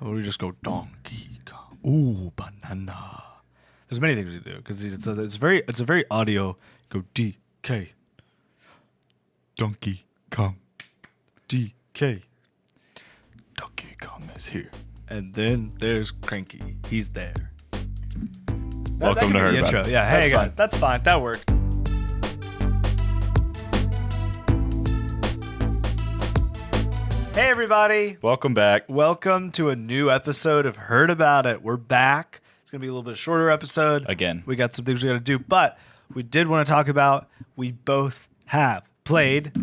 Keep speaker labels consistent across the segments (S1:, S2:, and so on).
S1: How about we just go Donkey Kong? Ooh, banana. There's many things we do because it's a very audio. Go DK. Donkey Kong. DK. Donkey Kong is here. And then there's Cranky. He's there.
S2: Welcome to
S1: the
S2: Heard
S1: intro.
S2: About It.
S1: Yeah, hey
S2: That's
S1: guys,
S2: fine.
S1: that's fine. That worked. Hey everybody.
S2: Welcome back.
S1: Welcome to a new episode of Heard About It. We're back. It's going to be a little bit shorter episode.
S2: Again.
S1: We got some things we got to do, but we did want to talk about, we both have played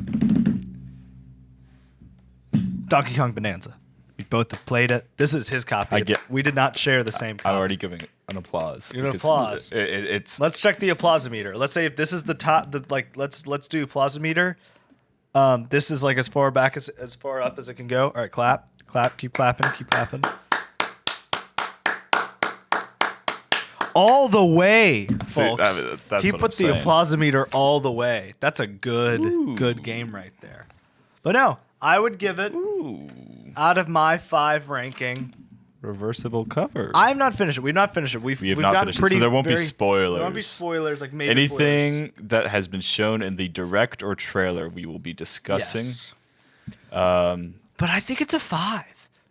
S1: Donkey Kong Bananza. We both have played it. This is his copy. We did not share the same copy.
S2: I'm already giving it an applause.
S1: Give it an
S2: because
S1: applause.
S2: It's
S1: Let's check the applausometer. Let's say if this is the top, let's do applausometer. This is like as far back as far up as it can go. All right, clap, keep clapping. All the way, folks.
S2: that's
S1: He
S2: what
S1: put
S2: I'm
S1: the
S2: saying.
S1: applausometer all the way. That's a good game right there. But no, I would give it out of my 5 ranking.
S2: reversible cover.
S1: I'm not finished it. We've not finished it. We've
S2: not
S1: gotten
S2: finished it,
S1: pretty.
S2: so there won't be
S1: very-
S2: spoilers.
S1: There won't be spoilers, like major
S2: Anything that has been shown in the direct or trailer, we will be discussing.
S1: Yes.
S2: Um,
S1: But I think it's a 5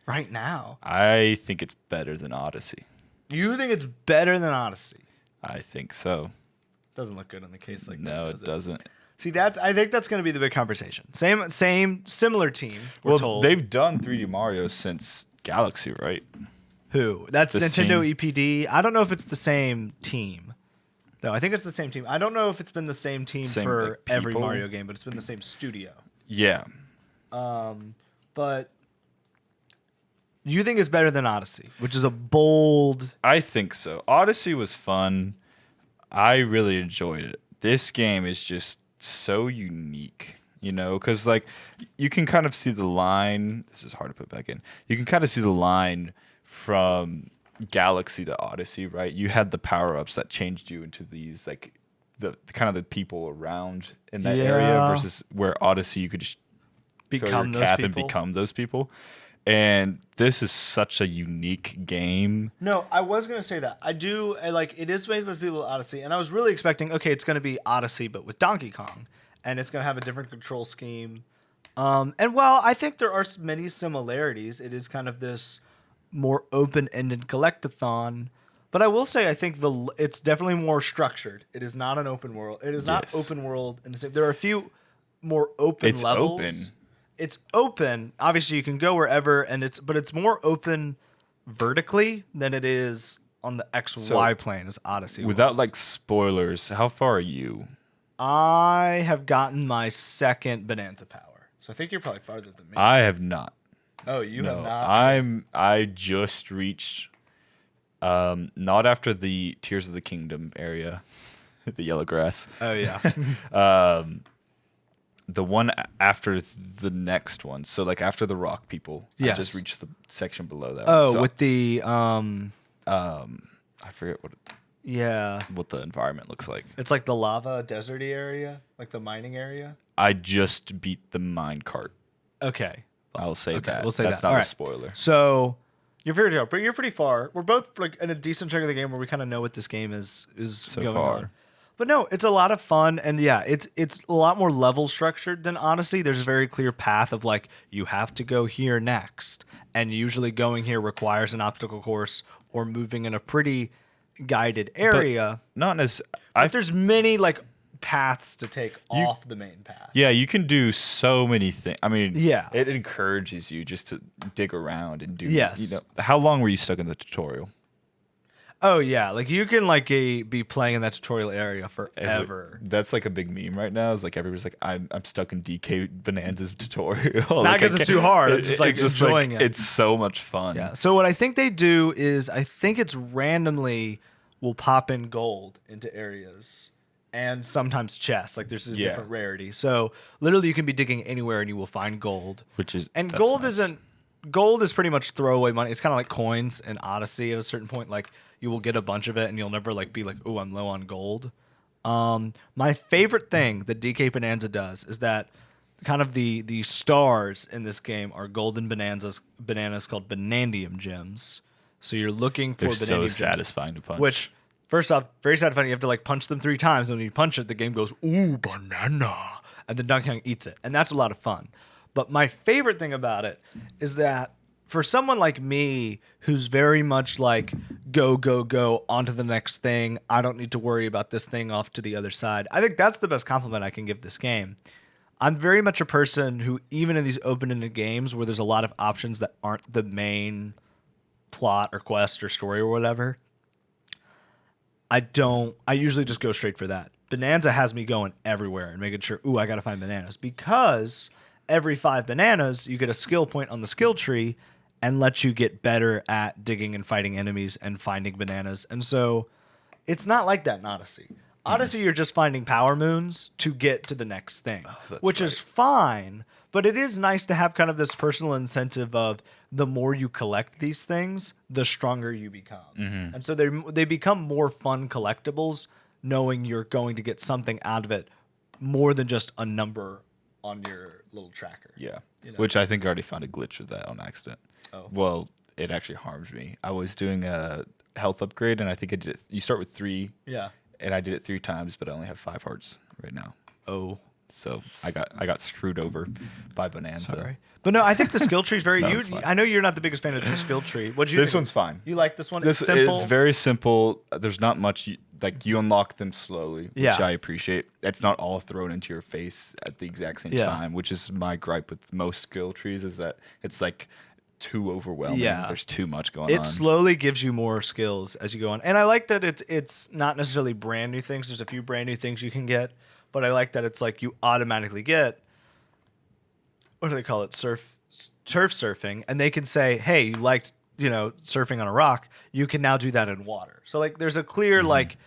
S1: right now.
S2: I think it's better than Odyssey.
S1: You think it's better than Odyssey?
S2: I think so.
S1: Doesn't look good in the case like that.
S2: No,
S1: does
S2: it doesn't.
S1: See, I think that's going to be the big conversation. Similar team. We're told.
S2: They've done 3D Mario since Galaxy, right?
S1: Who? That's
S2: This
S1: Nintendo
S2: team.
S1: EPD. I don't know if it's the same team. No, I think it's the same team. I don't know if it's been the same team
S2: Same,
S1: for
S2: like,
S1: every
S2: people?
S1: Mario game, but it's been the same studio.
S2: Yeah.
S1: But you think it's better than Odyssey, which is a bold.
S2: I think so. Odyssey was fun. I really enjoyed it. This game is just so unique, you know, because like you can kind of see the line. This is hard to put back in. You can kind of see the line from Galaxy to Odyssey, right? You had the power-ups that changed you into these like the kind of the people around in that area
S1: Yeah.
S2: versus where Odyssey you could just throw
S1: Become
S2: your
S1: those
S2: cap and
S1: people.
S2: become those people. And this is such a unique game.
S1: No, I was gonna say that. It is made with people with Odyssey, and I was really expecting, okay, it's gonna be Odyssey but with Donkey Kong, and it's gonna have a different control scheme. And while I think there are many similarities, it is kind of this more open-ended collectathon. But I will say, I think it's definitely more structured. It is not an open world. It is not
S2: Yes.
S1: open world in the same. There are a few more open
S2: It's
S1: levels.
S2: open.
S1: It's open. Obviously, you can go wherever, but it's more open vertically than it is on the XY plane as Odyssey.
S2: Without
S1: was.
S2: like spoilers, how far are you?
S1: I have gotten my second Bananza power, so I think you're probably farther than me.
S2: I have not.
S1: Oh, you
S2: No,
S1: have not.
S2: I just reached not after the Tears of the Kingdom area, the yellow grass.
S1: Oh yeah.
S2: The one after the next one. So like after the rock people. I
S1: Yes.
S2: just reached the section below that.
S1: Oh,
S2: So,
S1: with the
S2: I forget
S1: yeah,
S2: what the environment looks like.
S1: it's like the lava deserty area, like the mining area.
S2: I just beat the mine cart.
S1: Okay.
S2: I'll say
S1: Okay,
S2: that.
S1: we'll say
S2: That's
S1: that.
S2: not
S1: All
S2: a
S1: right.
S2: spoiler.
S1: So you're pretty far. We're both like in a decent chunk of the game where we kind of know what this game is
S2: So
S1: going
S2: far.
S1: on. But no, it's a lot of fun, and yeah, it's a lot more level structured than Odyssey. There's a very clear path of like you have to go here next, and usually going here requires an obstacle course or moving in a pretty guided area.
S2: Not as
S1: But there's many like paths to take off the main path.
S2: Yeah, you can do so many things. I mean,
S1: Yeah.
S2: it encourages you just to dig around and do.
S1: Yes.
S2: You know, how long were you stuck in the tutorial?
S1: Oh yeah, like you can like be playing in that tutorial area forever.
S2: That's like a big meme right now. Is like everybody's like, I'm stuck in DK Bonanza's tutorial.
S1: Not 'cause it's too hard, I'm just, like, enjoying it.
S2: It's so much fun.
S1: Yeah. So what I think they do is I think it's randomly will pop in gold into areas and sometimes chests. Like there's a
S2: Yeah.
S1: different rarity. So literally you can be digging anywhere and you will find gold.
S2: That's
S1: Gold
S2: nice.
S1: isn't gold is pretty much throwaway money. It's kind of like coins in Odyssey at a certain point. Like you will get a bunch of it and you'll never like be like, oh, I'm low on gold. My favorite thing that DK Bonanza does is that kind of the stars in this game are golden bananas called Banandium gems. So you're looking for
S2: They're
S1: Banandium
S2: so
S1: gems,
S2: satisfying to punch.
S1: which first off, very satisfying. You have to like punch them 3 times, and when you punch it, the game goes ooh banana, and then Donkey Kong eats it, and that's a lot of fun. But my favorite thing about it is that for someone like me who's very much like go go go on to the next thing, I don't need to worry about this thing off to the other side. I think that's the best compliment I can give this game. I'm very much a person who, even in these open-ended games where there's a lot of options that aren't the main plot or quest or story or whatever, I usually just go straight for that. Bonanza has me going everywhere and making sure, ooh, I gotta find bananas, because every 5 bananas you get a skill point on the skill tree and lets you get better at digging and fighting enemies and finding bananas. And so it's not like that in Odyssey. Odyssey, you're just finding power moons to get to the next thing, which is fine. But it is nice to have kind of this personal incentive of the more you collect these things, the stronger you become. And so they become more fun collectibles, knowing you're going to get something out of it more than just a number on your little tracker.
S2: Yeah.
S1: You know?
S2: Which I think I already found a glitch with that on accident.
S1: Oh.
S2: Well, it actually harms me. I was doing a health upgrade, and I think I did it. You start with 3.
S1: Yeah.
S2: And I did it 3 times, but I only have 5 hearts right now.
S1: Oh.
S2: So I got screwed over by Bananza.
S1: Sorry. But no, I think the skill tree is very.
S2: No, it's fine.
S1: I know you're not the biggest fan of the skill tree. What do you?
S2: This
S1: think?
S2: one's fine.
S1: You like this one?
S2: This
S1: It's simple.
S2: It's very simple. There's not much. You unlock them slowly, which
S1: Yeah.
S2: I appreciate. It's not all thrown into your face at the exact same
S1: Yeah.
S2: time, which is my gripe with most skill trees, is that it's like too overwhelming.
S1: Yeah.
S2: There's too much going
S1: It
S2: on.
S1: slowly gives you more skills as you go on, and I like that it's not necessarily brand new things. There's a few brand new things you can get, but I like that it's like you automatically get, what do they call it, turf surfing, and they can say, hey, you liked surfing on a rock, you can now do that in water. So like there's a clear like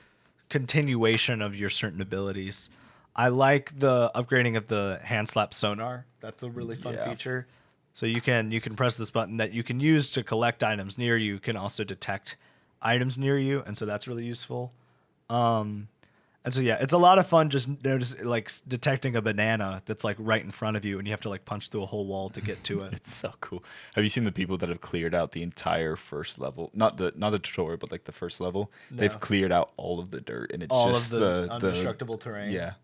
S1: continuation of your certain abilities. I like the upgrading of the hand slap sonar. That's a really fun feature. So you can press this button that you can use to collect items near you. You can also detect items near you, and so that's really useful. And so yeah, it's a lot of fun just detecting a banana that's like right in front of you, and you have to like punch through a whole wall to get to it.
S2: It's so cool. Have you seen the people that have cleared out the entire first level? Not the tutorial, but like the first level. No. They've cleared out all of the dirt, and it's
S1: all
S2: just
S1: of the indestructible terrain.
S2: Yeah.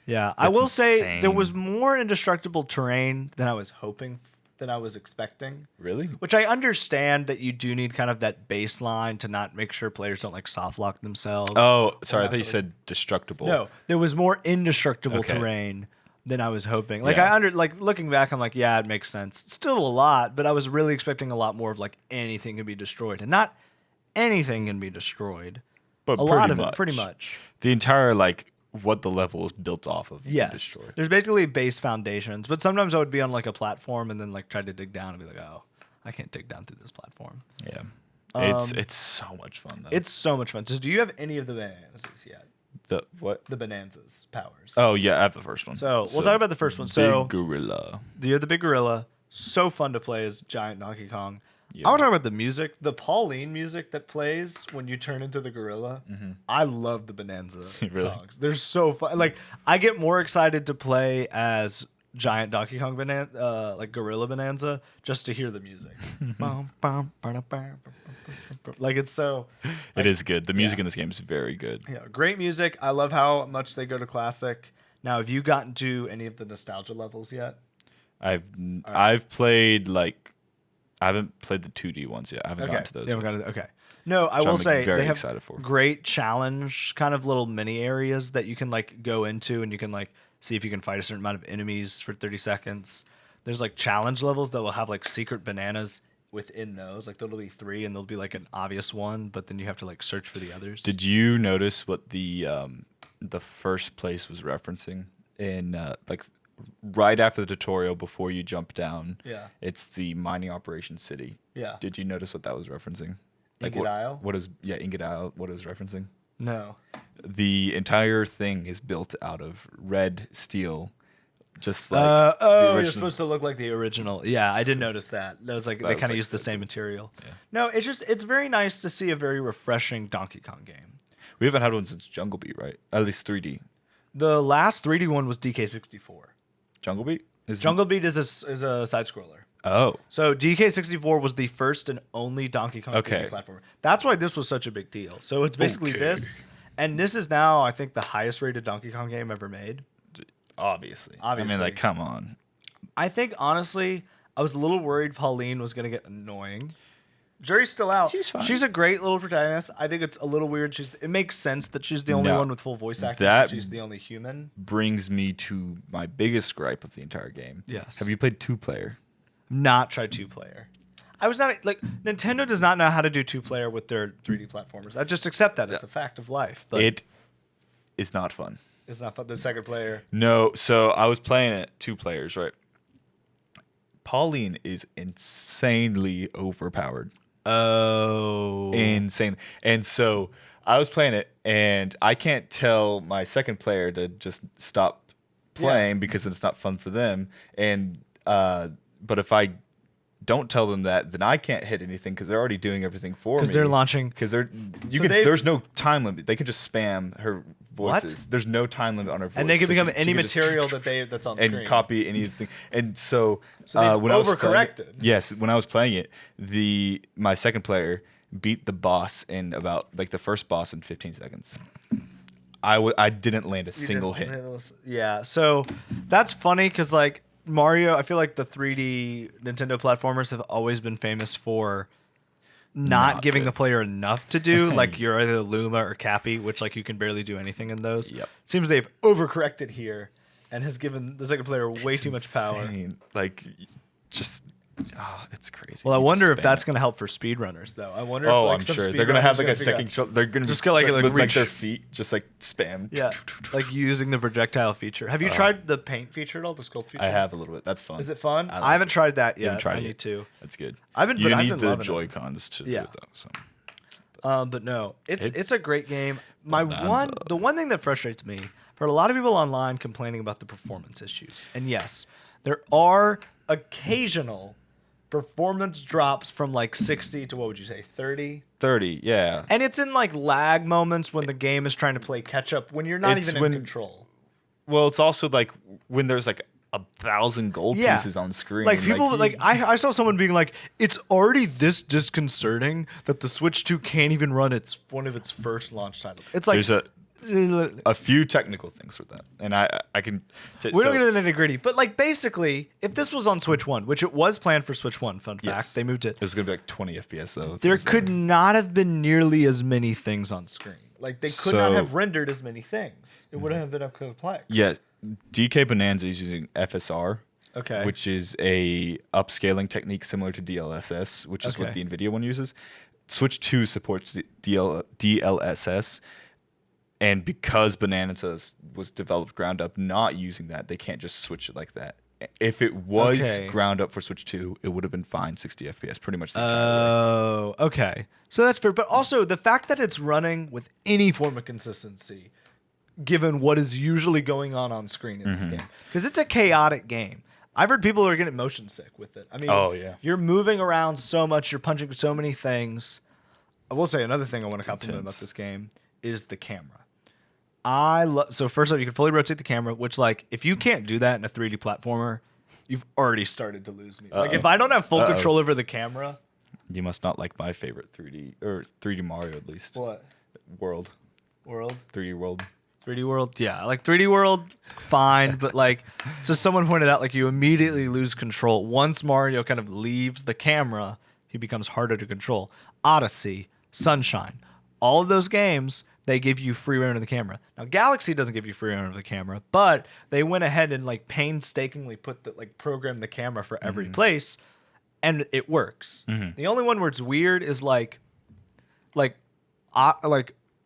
S1: Yeah, I will say
S2: insane.
S1: there was more indestructible terrain than I was expecting.
S2: Really?
S1: Which I understand that you do need kind of that baseline to not make sure players don't like soft lock themselves.
S2: Oh, sorry. I thought you said destructible.
S1: No, there was more indestructible
S2: Okay.
S1: terrain than I was hoping. Like
S2: Yeah.
S1: looking back, I'm like, yeah, it makes sense. Still a lot, but I was really expecting a lot more of like anything can be destroyed, and not anything can be destroyed.
S2: But
S1: A lot of it, pretty much.
S2: The entire what the level is built off of.
S1: Yes.
S2: Destroyed.
S1: There's basically base foundations, but sometimes I would be on like a platform and then like try to dig down and be like, oh, I can't dig down through this platform.
S2: Yeah.
S1: Um,
S2: It's so much fun though.
S1: It's so much fun. So do you have any of the bananas yet?
S2: the what?
S1: The Bonanza's powers.
S2: Oh yeah, I have the first one.
S1: So we'll talk about the first one.
S2: Big
S1: So
S2: gorilla.
S1: you're the big gorilla. So fun to play as giant Donkey Kong.
S2: Yeah.
S1: I want to talk about the music. The Pauline music that plays when you turn into the gorilla. I love the Bananza
S2: Really?
S1: songs. They're so fun. Like I get more excited to play as giant Donkey Kong like Gorilla Bonanza, just to hear the music. Like it's so.
S2: It is good. The music in this game is very good.
S1: Yeah, great music. I love how much they go to classic. Now, have you gotten to any of the nostalgia levels yet?
S2: I've played I haven't played the 2D ones yet. I haven't gotten to those.
S1: You haven't gotten okay. No, I
S2: Which
S1: will
S2: I'm,
S1: say
S2: very
S1: they have
S2: excited for.
S1: great challenge kind of little mini areas that you can like go into, and you can like see if you can fight a certain amount of enemies for 30 seconds. There's like challenge levels that will have like secret bananas within those. Like there'll be 3 and there'll be like an obvious one, but then you have to like search for the others.
S2: Did you notice what the first place was referencing in right after the tutorial before you jump down?
S1: Yeah.
S2: It's the mining operation city.
S1: Yeah.
S2: Did you notice what that was referencing?
S1: Ingot Isle?
S2: What is Ingot Isle? What it was referencing?
S1: No.
S2: The entire thing is built out of red steel, just like the
S1: you're
S2: original.
S1: supposed to look like the original. Yeah, I did notice that. That was like
S2: That
S1: they
S2: was,
S1: kind of
S2: like,
S1: used the
S2: so
S1: same material.
S2: Yeah.
S1: No, it's very nice to see a very refreshing Donkey Kong game.
S2: We haven't had one since Jungle Beat, right? At least 3D.
S1: The last 3D one was DK64.
S2: Jungle Beat?
S1: Jungle Beat is a side scroller.
S2: Oh.
S1: So DK64 was the first and only Donkey Kong 3D
S2: Okay.
S1: platformer. That's why this was such a big deal. So it's basically
S2: Okay.
S1: this, and this is now I think the highest rated Donkey Kong game ever made.
S2: Obviously.
S1: Obviously.
S2: I mean, like, come on.
S1: I think honestly, I was a little worried Pauline was gonna get annoying. Jury's still out.
S2: She's fine.
S1: She's a great little protagonist. I think it's a little weird. It makes sense that she's the only
S2: No.
S1: one with full voice acting.
S2: That-
S1: But she's the only human.
S2: Brings me to my biggest gripe of the entire game.
S1: Yes.
S2: Have you played 2-player?
S1: Not try 2-player. I was not like Nintendo does not know how to do 2-player with their 3D platformers. I just accept that it's a fact of life. But
S2: It is not fun.
S1: it's not fun. The second player.
S2: No, so I was playing it 2 players, right? Pauline is insanely overpowered.
S1: Oh.
S2: Insane. And so I was playing it, and I can't tell my second player to just stop playing because it's not fun for them. And but if I don't tell them that, then I can't hit anything because they're already doing everything for me.
S1: Because they're launching.
S2: Because
S1: So
S2: there's no time limit. They can just spam her
S1: What?
S2: voices. There's no time limit on her voice.
S1: And they can
S2: So
S1: become
S2: she
S1: any
S2: can just
S1: material that's on
S2: and
S1: screen.
S2: copy anything. And so,
S1: they've
S2: when I was playing it,
S1: overcorrected.
S2: yes, when I was playing it, my second player beat the boss in about like the first boss in 15 seconds. I didn't land a single hit.
S1: Yeah, so that's funny because like Mario, I feel like the 3D Nintendo platformers have always been famous for not giving
S2: good.
S1: the player enough to do. Like you're either Luma or Cappy, which like you can barely do anything in those.
S2: Yep.
S1: Seems they've overcorrected here and has given the second player way
S2: It's
S1: too much power.
S2: insane. Like, just it's crazy.
S1: Well, I
S2: You
S1: wonder
S2: just
S1: if
S2: spam
S1: that's
S2: it.
S1: going to help for speedrunners, though. I wonder.
S2: Oh,
S1: if, like,
S2: I'm
S1: some
S2: sure they're gonna have like a
S1: speedrunners are gonna
S2: second. They're gonna
S1: Just go, like,
S2: with
S1: reach.
S2: their feet, just like spam.
S1: Yeah, like using the projectile feature. Have you tried the paint feature at all? The sculpt feature.
S2: I have a little bit. That's fun.
S1: Is it fun?
S2: I like
S1: I haven't tried that
S2: You haven't
S1: yet.
S2: tried
S1: I
S2: it
S1: need
S2: yet.
S1: to.
S2: That's good.
S1: I've been.
S2: You
S1: I've
S2: need
S1: been
S2: the
S1: loving it.
S2: Joy Cons to do
S1: Yeah.
S2: it though. So.
S1: But no, it's
S2: It's
S1: a great game.
S2: Bananza.
S1: The one thing that frustrates me, for a lot of people online complaining about the performance issues, and yes, there are occasional performance drops from like 60 to what would you say 30,
S2: 30, yeah.
S1: and it's in like lag moments when the game is trying to play catch up when you're not
S2: It's
S1: even
S2: when-
S1: in control.
S2: Well, it's also like when there's like 1,000 gold
S1: Yeah.
S2: pieces on screen.
S1: Like people
S2: you-
S1: I saw someone being like, it's already this disconcerting that the Switch 2 can't even run one of its first launch titles. It's like
S2: there's a few technical things with that, and I can.
S1: we don't get into the nitty gritty, but like basically, if this was on Switch 1, which it was planned for Switch 1, fun fact,
S2: Yes.
S1: they moved it.
S2: It was gonna be like 20 FPS though. if it
S1: There
S2: was
S1: could not have been nearly as many things on screen. Like they could not
S2: So-
S1: have rendered as many things. It wouldn't have been up complex.
S2: Yeah, DK Bananza is using FSR,
S1: Okay.
S2: which is a upscaling technique similar to DLSS, which is what
S1: Okay.
S2: the NVIDIA one uses. Switch 2 supports DLSS, and because Bananza was developed ground up not using that, they can't just switch it like that. If it was
S1: Okay.
S2: ground up for Switch 2, it would have been fine 60 FPS pretty much the entire way.
S1: Oh, okay. So that's fair. But also the fact that it's running with any form of consistency, given what is usually going on screen in
S2: Mm-hmm.
S1: this game. Because it's a chaotic game. I've heard people are getting motion sick with it. I mean,
S2: Oh, yeah.
S1: you're moving around so much, you're punching so many things. I will say another thing I want to compliment about
S2: intense.
S1: this game is the camera. So first off, you can fully rotate the camera, which like if you can't do that in a 3D platformer, you've already started to lose me. Like if I don't have full control over the camera,
S2: You must not like my favorite 3D Mario at least.
S1: what?
S2: World. 3D World.
S1: 3D World, yeah, like 3D World, fine, but like, so someone pointed out, like you immediately lose control once Mario kind of leaves the camera. He becomes harder to control. Odyssey, Sunshine, all of those games they give you free reign of the camera. Now Galaxy doesn't give you free reign of the camera, but they went ahead and like painstakingly program the camera for every place, and it works. The only one where it's weird is like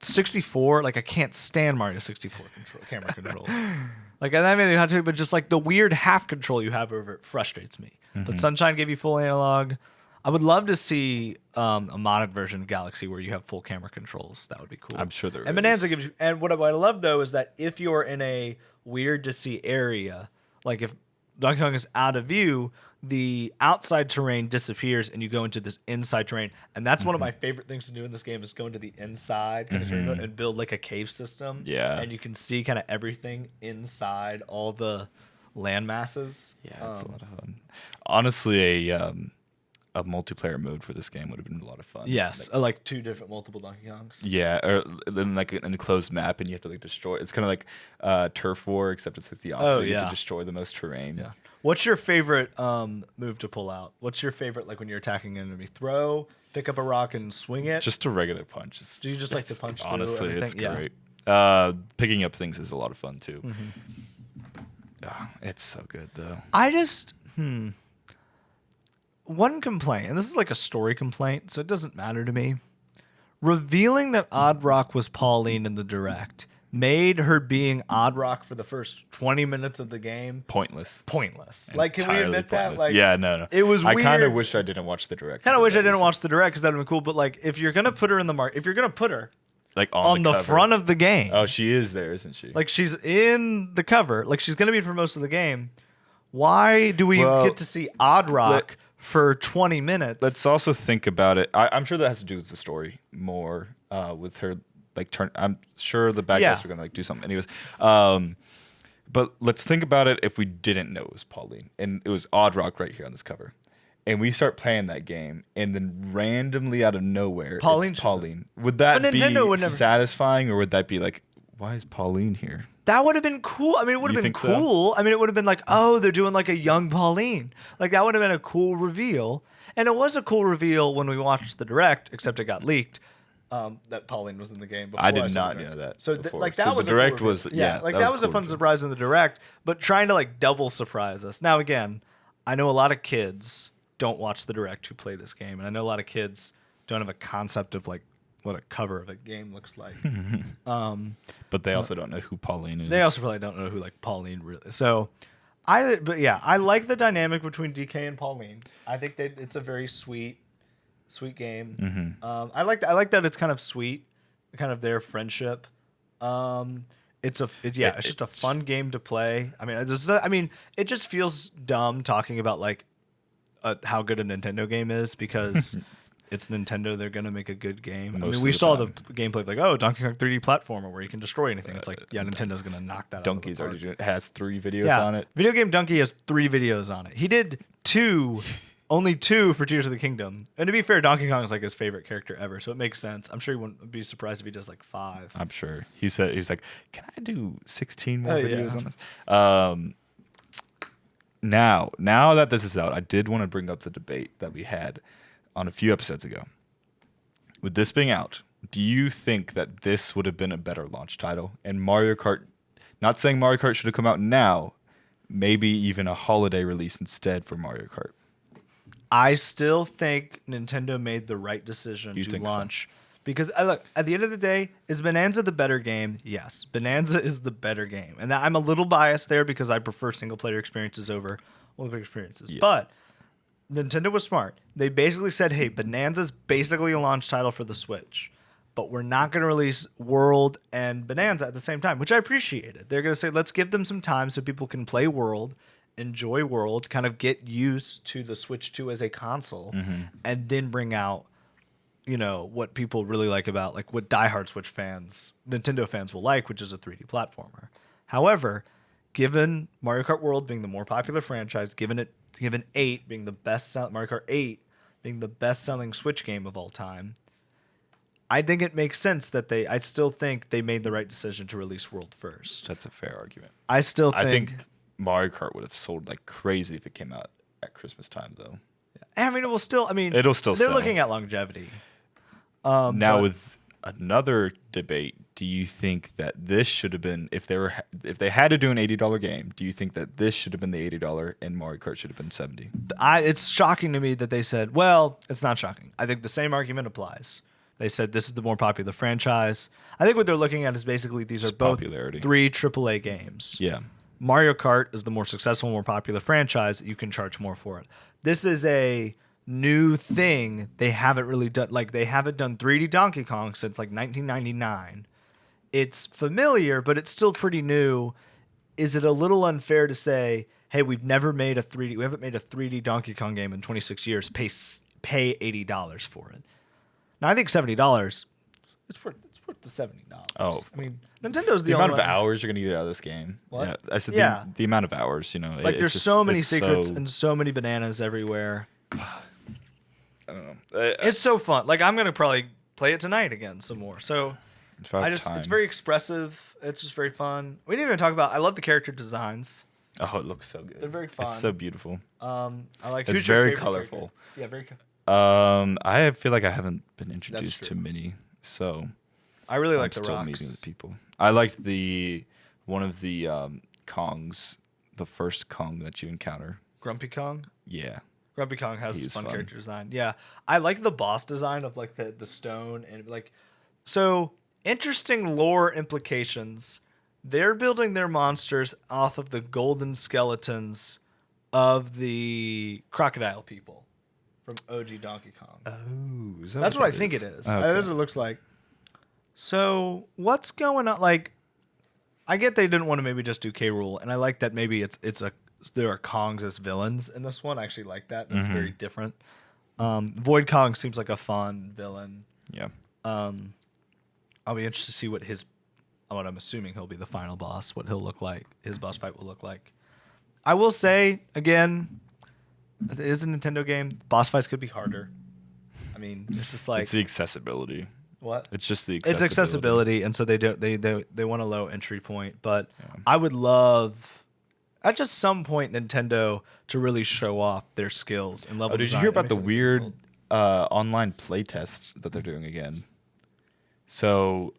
S1: 64, like I can't stand Mario 64 camera controls. Like I mean, have to, but just like the weird half control you have over it frustrates me. But Sunshine gave you full analog. I would love to see a modded version of Galaxy where you have full camera controls. That would be cool.
S2: I'm sure there
S1: And
S2: is.
S1: Bonanza gives you. And what I love though is that if you're in a weird to see area, like if Donkey Kong is out of view, the outside terrain disappears and you go into this inside terrain. And that's one of my favorite things to do in this game is go into the inside and build like a cave system.
S2: Yeah.
S1: And you can see kind of everything inside all the land masses.
S2: Yeah, it's a lot of fun. Honestly, a multiplayer mode for this game would have been a lot of fun.
S1: Yes, like 2 different multiple Donkey Kongs.
S2: Yeah, or then like an enclosed map, and you have to like destroy. It's kind of like turf war, except it's like the opposite. You have
S1: yeah.
S2: to destroy the most terrain.
S1: Yeah. What's your favorite move to pull out? What's your favorite like when you're attacking an enemy? Throw, pick up a rock and swing it.
S2: Just a regular punch.
S1: Do you just like to punch through
S2: honestly,
S1: everything?
S2: it's great. Picking up things is a lot of fun too. Oh, it's so good though.
S1: I just one complaint, and this is like a story complaint, so it doesn't matter to me. Revealing that Oddrock was Pauline in the direct made her being Oddrock for the first 20 minutes of the game
S2: Pointless.
S1: Like, can we
S2: Entirely
S1: admit that?
S2: pointless.
S1: Like,
S2: yeah, no.
S1: It was
S2: I
S1: weird.
S2: kind of wish I didn't watch the direct.
S1: Kind of
S2: for
S1: wish I
S2: that
S1: didn't
S2: reason.
S1: watch the direct because that'd have been cool. But like, if you're gonna put her in the if you're gonna put her
S2: Like
S1: on the
S2: cover.
S1: front of the game,
S2: Oh, she is there, isn't she?
S1: like she's in the cover, like she's gonna be for most of the game. Why do we
S2: Well,
S1: get to see Oddrock for 20 minutes?
S2: Let's also think about it. I'm sure that has to do with the story more with her. Like I'm sure the bad guys are gonna like do something. Anyways, but let's think about it. If we didn't know it was Pauline and it was Oddrock right here on this cover, and we start playing that game, and then randomly out of nowhere, it's Pauline. Would that
S1: But
S2: be
S1: Nintendo would never-
S2: satisfying, or would that be like, why is Pauline here?
S1: That would have been cool. I mean, it would
S2: You
S1: have been
S2: think so?
S1: cool. I mean, it would have been like, oh, they're doing like a young Pauline. Like, that would have been a cool reveal. And it was a cool reveal when we watched the direct, except it got leaked that Pauline was in the game. Before
S2: I did
S1: saw
S2: not
S1: the direct.
S2: know that.
S1: So,
S2: before.
S1: like, that
S2: So
S1: was
S2: the
S1: a cool
S2: direct
S1: reveal.
S2: was
S1: like that was a
S2: cool
S1: fun
S2: reveal.
S1: surprise in the direct. But trying to like double surprise us. Now, again, I know a lot of kids don't watch the direct who play this game, and I know a lot of kids don't have a concept of like what a cover of a game looks like.
S2: But they also don't know who Pauline is.
S1: They also probably don't know who like Pauline really is. So I like the dynamic between DK and Pauline. I think that it's a very sweet game. I like that it's kind of sweet, kind of their friendship. It's just a fun game to play. I mean, it just feels dumb talking about like how good a Nintendo game is because it's Nintendo. They're gonna make a good game.
S2: Most
S1: I mean,
S2: of
S1: we
S2: the
S1: saw
S2: time.
S1: the gameplay like, oh, Donkey Kong 3D platformer where you can destroy anything. It's like, yeah, Nintendo's gonna knock that.
S2: Donkey's
S1: out of the park.
S2: already has 3 videos on it.
S1: Video Game Donkey has 3 videos on it. He did 2, only 2 for Tears of the Kingdom. And to be fair, Donkey Kong is like his favorite character ever, so it makes sense. I'm sure he wouldn't be surprised if he does like 5.
S2: I'm sure. He's like, can I do 16 more
S1: Oh,
S2: videos
S1: yeah.
S2: on this? Now that this is out, I did want to bring up the debate that we had on a few episodes ago. With this being out, do you think that this would have been a better launch title? And Mario Kart, not saying Mario Kart should have come out now, maybe even a holiday release instead for Mario Kart.
S1: I still think Nintendo made the right decision to launch. Because look, at the end of the day, is Bananza the better game? Yes, Bananza is the better game, and I'm a little biased there because I prefer single player experiences over multiplayer experiences. Yeah. But Nintendo was smart. They basically said, "Hey, Bananza's basically a launch title for the Switch, but we're not going to release World and Bananza at the same time," which I appreciated. They're going to say, "Let's give them some time so people can play World, enjoy World, kind of get used to the Switch 2 as a console, and then bring out." You know, what people really like about, like what diehard Switch fans, Nintendo fans will like, which is a 3D platformer. However, given Mario Kart World being the more popular franchise, given 8 being the Mario Kart 8 being the best-selling Switch game of all time, I think it makes sense that I still think they made the right decision to release World first.
S2: That's a fair argument.
S1: I
S2: think Mario Kart would have sold like crazy if it came out at Christmas time, though.
S1: I mean, it'll still
S2: They're
S1: sell. Looking at longevity.
S2: Now, with another debate, do you think that this should have been, if they had to do an $80 game, do you think that this should have been the $80 and Mario Kart should have been $70?
S1: It's shocking to me that they said, well, it's not shocking. I think the same argument applies. They said this is the more popular franchise. I think what they're looking at is basically these are both 3 AAA games.
S2: Yeah.
S1: Mario Kart is the more successful, more popular franchise. You can charge more for it. This is a new thing they haven't really done. Like, they haven't done 3D Donkey Kong since like 1999. It's familiar, but it's still pretty new. Is it a little unfair to say, hey, we haven't made a 3D Donkey Kong game in 26 years, pay $80 for it? Now, I think $70, it's worth the $70.
S2: Oh.
S1: I mean, Nintendo's
S2: The
S1: the
S2: amount
S1: only
S2: of
S1: one.
S2: hours you're gonna get out of this game.
S1: What?
S2: Yeah, I said
S1: Yeah.
S2: the amount of hours.
S1: Like,
S2: it's
S1: there's
S2: just,
S1: so many
S2: it's
S1: secrets
S2: so,
S1: and so many bananas everywhere.
S2: I don't know.
S1: It's so fun. Like, I'm gonna probably play it tonight again some more. So
S2: If I have
S1: it's
S2: time.
S1: very expressive. It's just very fun. We didn't even talk about. I love the character designs.
S2: Oh, it looks so good.
S1: They're very fun.
S2: It's so beautiful.
S1: I like.
S2: It's
S1: Who's your
S2: very
S1: favorite
S2: colorful.
S1: character? Yeah, very.
S2: I feel like I haven't been introduced to
S1: true.
S2: many, so
S1: I really
S2: I'm
S1: like the
S2: still
S1: rocks.
S2: meeting the people. I liked one of the Kongs, the first Kong that you encounter.
S1: Grumpy Kong.
S2: Yeah.
S1: Grumpy Kong has
S2: He's
S1: fun
S2: fun.
S1: character design. Yeah, I like the boss design of like the stone and like. So interesting lore implications. They're building their monsters off of the golden skeletons of the crocodile people from OG Donkey Kong.
S2: Oh, is that
S1: That's what I
S2: that
S1: think it is.
S2: Okay.
S1: That's what it looks like. So what's going on? Like, I get they didn't want to maybe just do K. Rool, and I like that maybe there are Kongs as villains in this one. I actually like that. That's very different. Void Kong seems like a fun villain.
S2: Yeah.
S1: I'll be interested to see what I'm assuming he'll be the final boss, what he'll look like, his boss fight will look like. I will say, again, it is a Nintendo game. Boss fights could be harder. I mean, it's just like...
S2: It's the accessibility.
S1: What?
S2: It's just the
S1: It's accessibility, and so they want a low entry point. But
S2: Yeah.
S1: I would love, at just some point, Nintendo to really show off their skills and level
S2: Oh, did you
S1: design.
S2: hear
S1: It
S2: about
S1: makes
S2: the
S1: it
S2: weird
S1: difficult.
S2: online playtest that they're doing again? So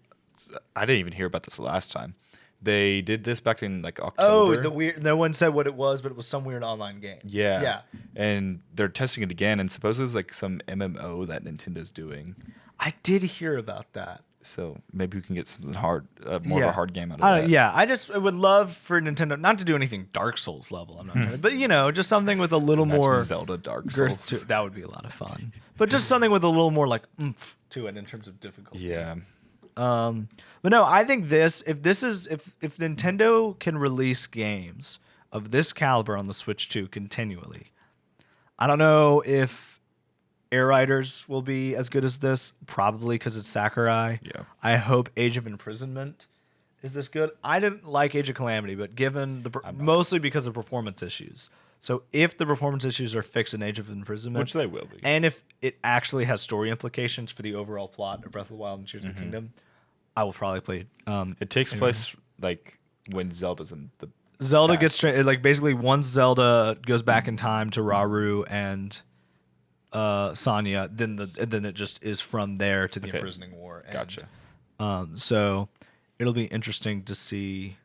S2: I didn't even hear about this last time. They did this back in like
S1: Oh,
S2: October.
S1: the weird. No one said what it was, but it was some weird online game.
S2: Yeah.
S1: Yeah.
S2: And they're testing it again, and supposedly it's like some MMO that Nintendo's doing.
S1: I did hear about that.
S2: So maybe we can get something hard, more of a hard game out of that.
S1: Yeah, I would love for Nintendo not to do anything Dark Souls level. I'm not trying to, but just something with a little
S2: Imagine
S1: more
S2: Zelda Dark Souls.
S1: girth to it. That would be a lot of fun. But just something with a little more like oomph to it in terms of difficulty.
S2: Yeah.
S1: But no, I think if Nintendo can release games of this caliber on the Switch 2 continually, I don't know if Air Riders will be as good as this, probably because it's Sakurai.
S2: Yeah.
S1: I hope Age of Imprisonment is this good. I didn't like Age of Calamity, but given mostly because of performance issues. So if the performance issues are fixed in Age of Imprisonment,
S2: Which they will be.
S1: and if it actually has story implications for the overall plot of Breath of the Wild and Tears of the Kingdom, I will probably play.
S2: It takes place like when Zelda's in the
S1: Zelda
S2: past.
S1: gets straight. Like basically, once Zelda goes back in time to Rauru and Sonya, then it just is from there to the
S2: Okay.
S1: imprisoning war. And,
S2: Gotcha.
S1: So it'll be interesting to see.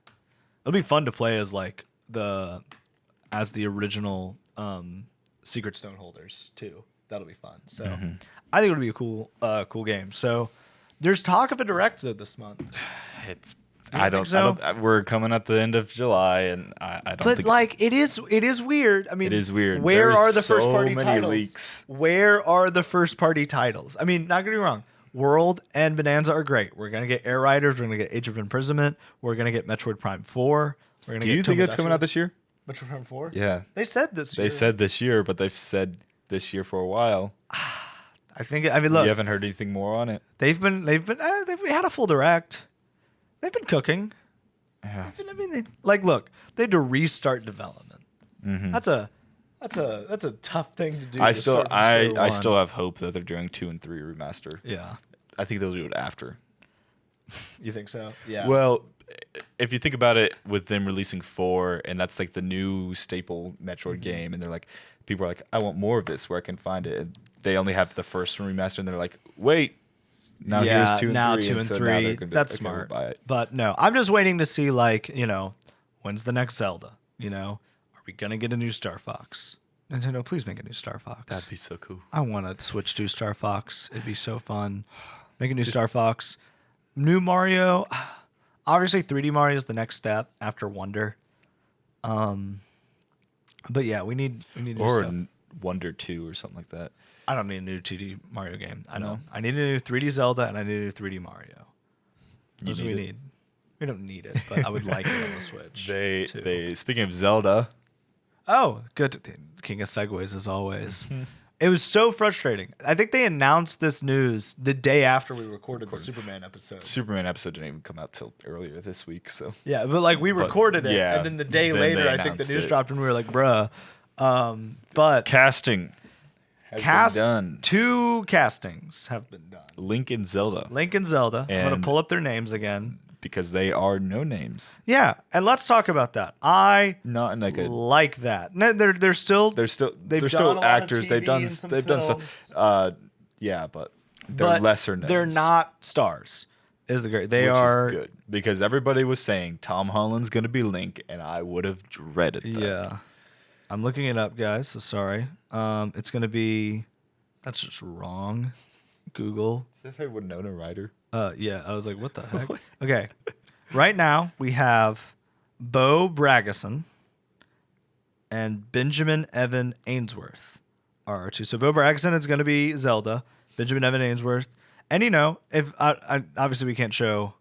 S1: It'll be fun to play as like the original Secret Stone holders too. That'll be fun. So I think it'll be a cool game. So there's talk of a direct though this month.
S2: It's
S1: You
S2: I
S1: think
S2: don't,
S1: so?
S2: we're coming at the end of July, and I don't
S1: But
S2: think
S1: like it is weird. I mean,
S2: It is weird.
S1: Where
S2: There's
S1: are the first
S2: so
S1: party
S2: many
S1: titles?
S2: leaks.
S1: Where are the first party titles? I mean, not get me wrong. World and Bonanza are great. We're gonna get Air Riders. We're gonna get Age of Imprisonment. We're gonna get Metroid Prime 4. We're gonna
S2: Do you think it's coming out this year?
S1: Metroid Prime 4?
S2: Yeah.
S1: They said this year.
S2: They said this year, but they've said this year for a while.
S1: I think. I mean, look.
S2: You haven't heard anything more on it.
S1: They've had a full direct. They've been cooking.
S2: Yeah.
S1: I mean, look. They had to restart development.
S2: Mm-hmm.
S1: That's a tough thing to do.
S2: I
S1: to
S2: still
S1: start from square
S2: I
S1: one.
S2: still have hope that they're doing 2 and 3 remaster.
S1: Yeah.
S2: I think they'll do it after.
S1: You think so? Yeah.
S2: Well, if you think about it, with them releasing 4, and that's like the new staple Metroid game, and they're like, people are like, I want more of this. Where I can find it? And they only have the first one remastered, and they're like, wait, now here's 2 and 3.
S1: now 2 and
S2: so
S1: 3.
S2: now they're gonna
S1: That's
S2: okay, we'll
S1: smart.
S2: buy it.
S1: But no, I'm just waiting to see when's the next Zelda? Are we gonna get a new Star Fox? Nintendo, please make a new Star Fox.
S2: That'd be so cool.
S1: I want to switch to Star Fox. It'd be so fun. Make a new Star Fox. New Mario. Obviously, 3D Mario is the next step after Wonder. But yeah, we need new
S2: Or
S1: stuff.
S2: Wonder 2 or something like that.
S1: I don't need a new 2D Mario game. I
S2: No?
S1: know. I need a new 3D Zelda and I need a new 3D Mario. Those we
S2: need it?
S1: need. We don't need it, but I would like it on the Switch. too.
S2: They speaking of Zelda,
S1: Oh, good. King of segues as always. It was so frustrating. I think they announced this news the day after we recorded the Superman episode.
S2: Superman episode didn't even come out till earlier this week, so
S1: Yeah, but like we recorded it,
S2: yeah,
S1: and then the day
S2: then
S1: later,
S2: they
S1: I think the
S2: announced
S1: news
S2: it.
S1: dropped, and we were like, "Bruh." But
S2: casting has been done.
S1: 2 castings have been done.
S2: Link and Zelda,
S1: Link and Zelda. I'm gonna
S2: And-
S1: pull up their names again.
S2: because they are no names.
S1: Yeah, and let's talk about that. I
S2: Not in like a.
S1: like that. No, they're still
S2: They're still
S1: They've
S2: they're
S1: done a
S2: still
S1: lot of
S2: actors.
S1: TV
S2: Done
S1: and some
S2: they've done
S1: films.
S2: stuff. Yeah, but they're
S1: but
S2: lesser names.
S1: They're not stars. Is the great. They
S2: which
S1: are
S2: is good because everybody was saying Tom Holland's gonna be Link, and I would have dreaded that.
S1: Yeah. I'm looking it up, guys. So sorry. It's gonna be. That's just wrong. Google.
S2: As if I would know a writer.
S1: Yeah. I was like, what the heck? Okay. Right now we have Bo Bragason and Benjamin Evan Ainsworth are our 2. So Bo Bragason is gonna be Zelda. Benjamin Evan Ainsworth. And if I obviously we can't show.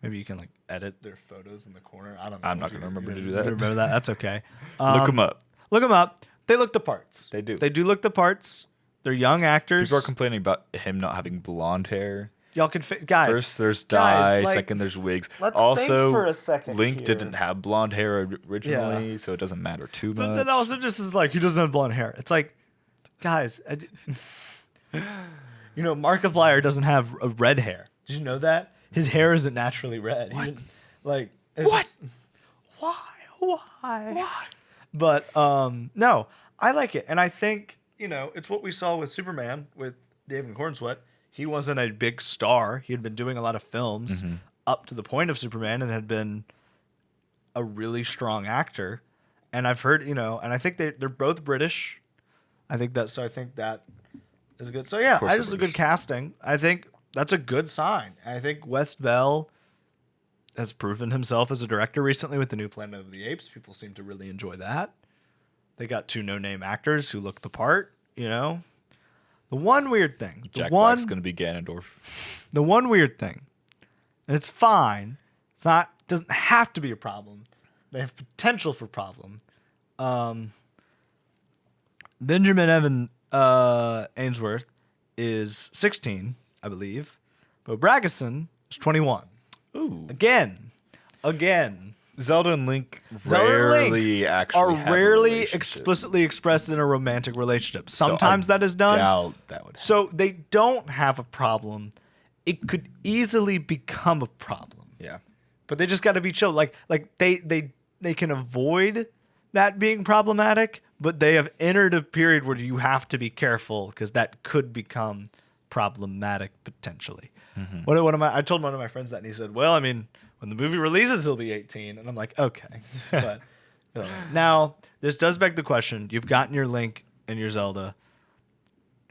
S1: Maybe you can like edit their photos in the corner. I don't know.
S2: I'm not gonna remember to do that.
S1: Remember that? That's okay.
S2: Look them up.
S1: Look them up. They look the parts.
S2: They do.
S1: They do look the parts. They're young actors.
S2: People are complaining about him not having blonde hair.
S1: Y'all can guys.
S2: First, there's
S1: guys,
S2: dye.
S1: like,
S2: second, there's wigs.
S1: let's
S2: Also,
S1: think for a second
S2: Link
S1: here.
S2: didn't have blonde hair originally, so it doesn't matter too much.
S1: But then also just is like he doesn't have blonde hair. It's like, guys, Markiplier doesn't have a red hair. Did you know that his hair isn't naturally red? What? Like
S2: What?
S1: just- why? But no, I like it, and I think it's what we saw with Superman with David Cornsweet. He wasn't a big star. He had been doing a lot of films up to the point of Superman, and had been a really strong actor. And I've heard, and I think they're both British. I think that is good. So yeah,
S2: course
S1: I
S2: they're
S1: just a
S2: British.
S1: good casting. I think that's a good sign. And I think West Bell has proven himself as a director recently with the new Planet of the Apes. People seem to really enjoy that. They got 2 no-name actors who look the part. The one weird thing,
S2: Jack Black's gonna be Ganondorf.
S1: the one weird thing, and it's fine. Doesn't have to be a problem. They have potential for problem. Benjamin Evan Ainsworth is 16, I believe. But Bragason is 21.
S2: Ooh.
S1: Again.
S2: Zelda and Link
S1: Zelda and Link
S2: rarely actually
S1: are
S2: have a
S1: rarely
S2: relationship.
S1: explicitly expressed in a romantic relationship.
S2: So
S1: Sometimes
S2: I
S1: that is done.
S2: doubt that would happen.
S1: So they don't have a problem. It could easily become a problem.
S2: Yeah.
S1: But they just got to be chill. Like they can avoid that being problematic, but they have entered a period where you have to be careful because that could become problematic potentially. I told one of my friends that, and he said, "Well, I mean, when the movie releases, he'll be 18." And I'm like, "Okay." But now this does beg the question: you've gotten your Link and your Zelda.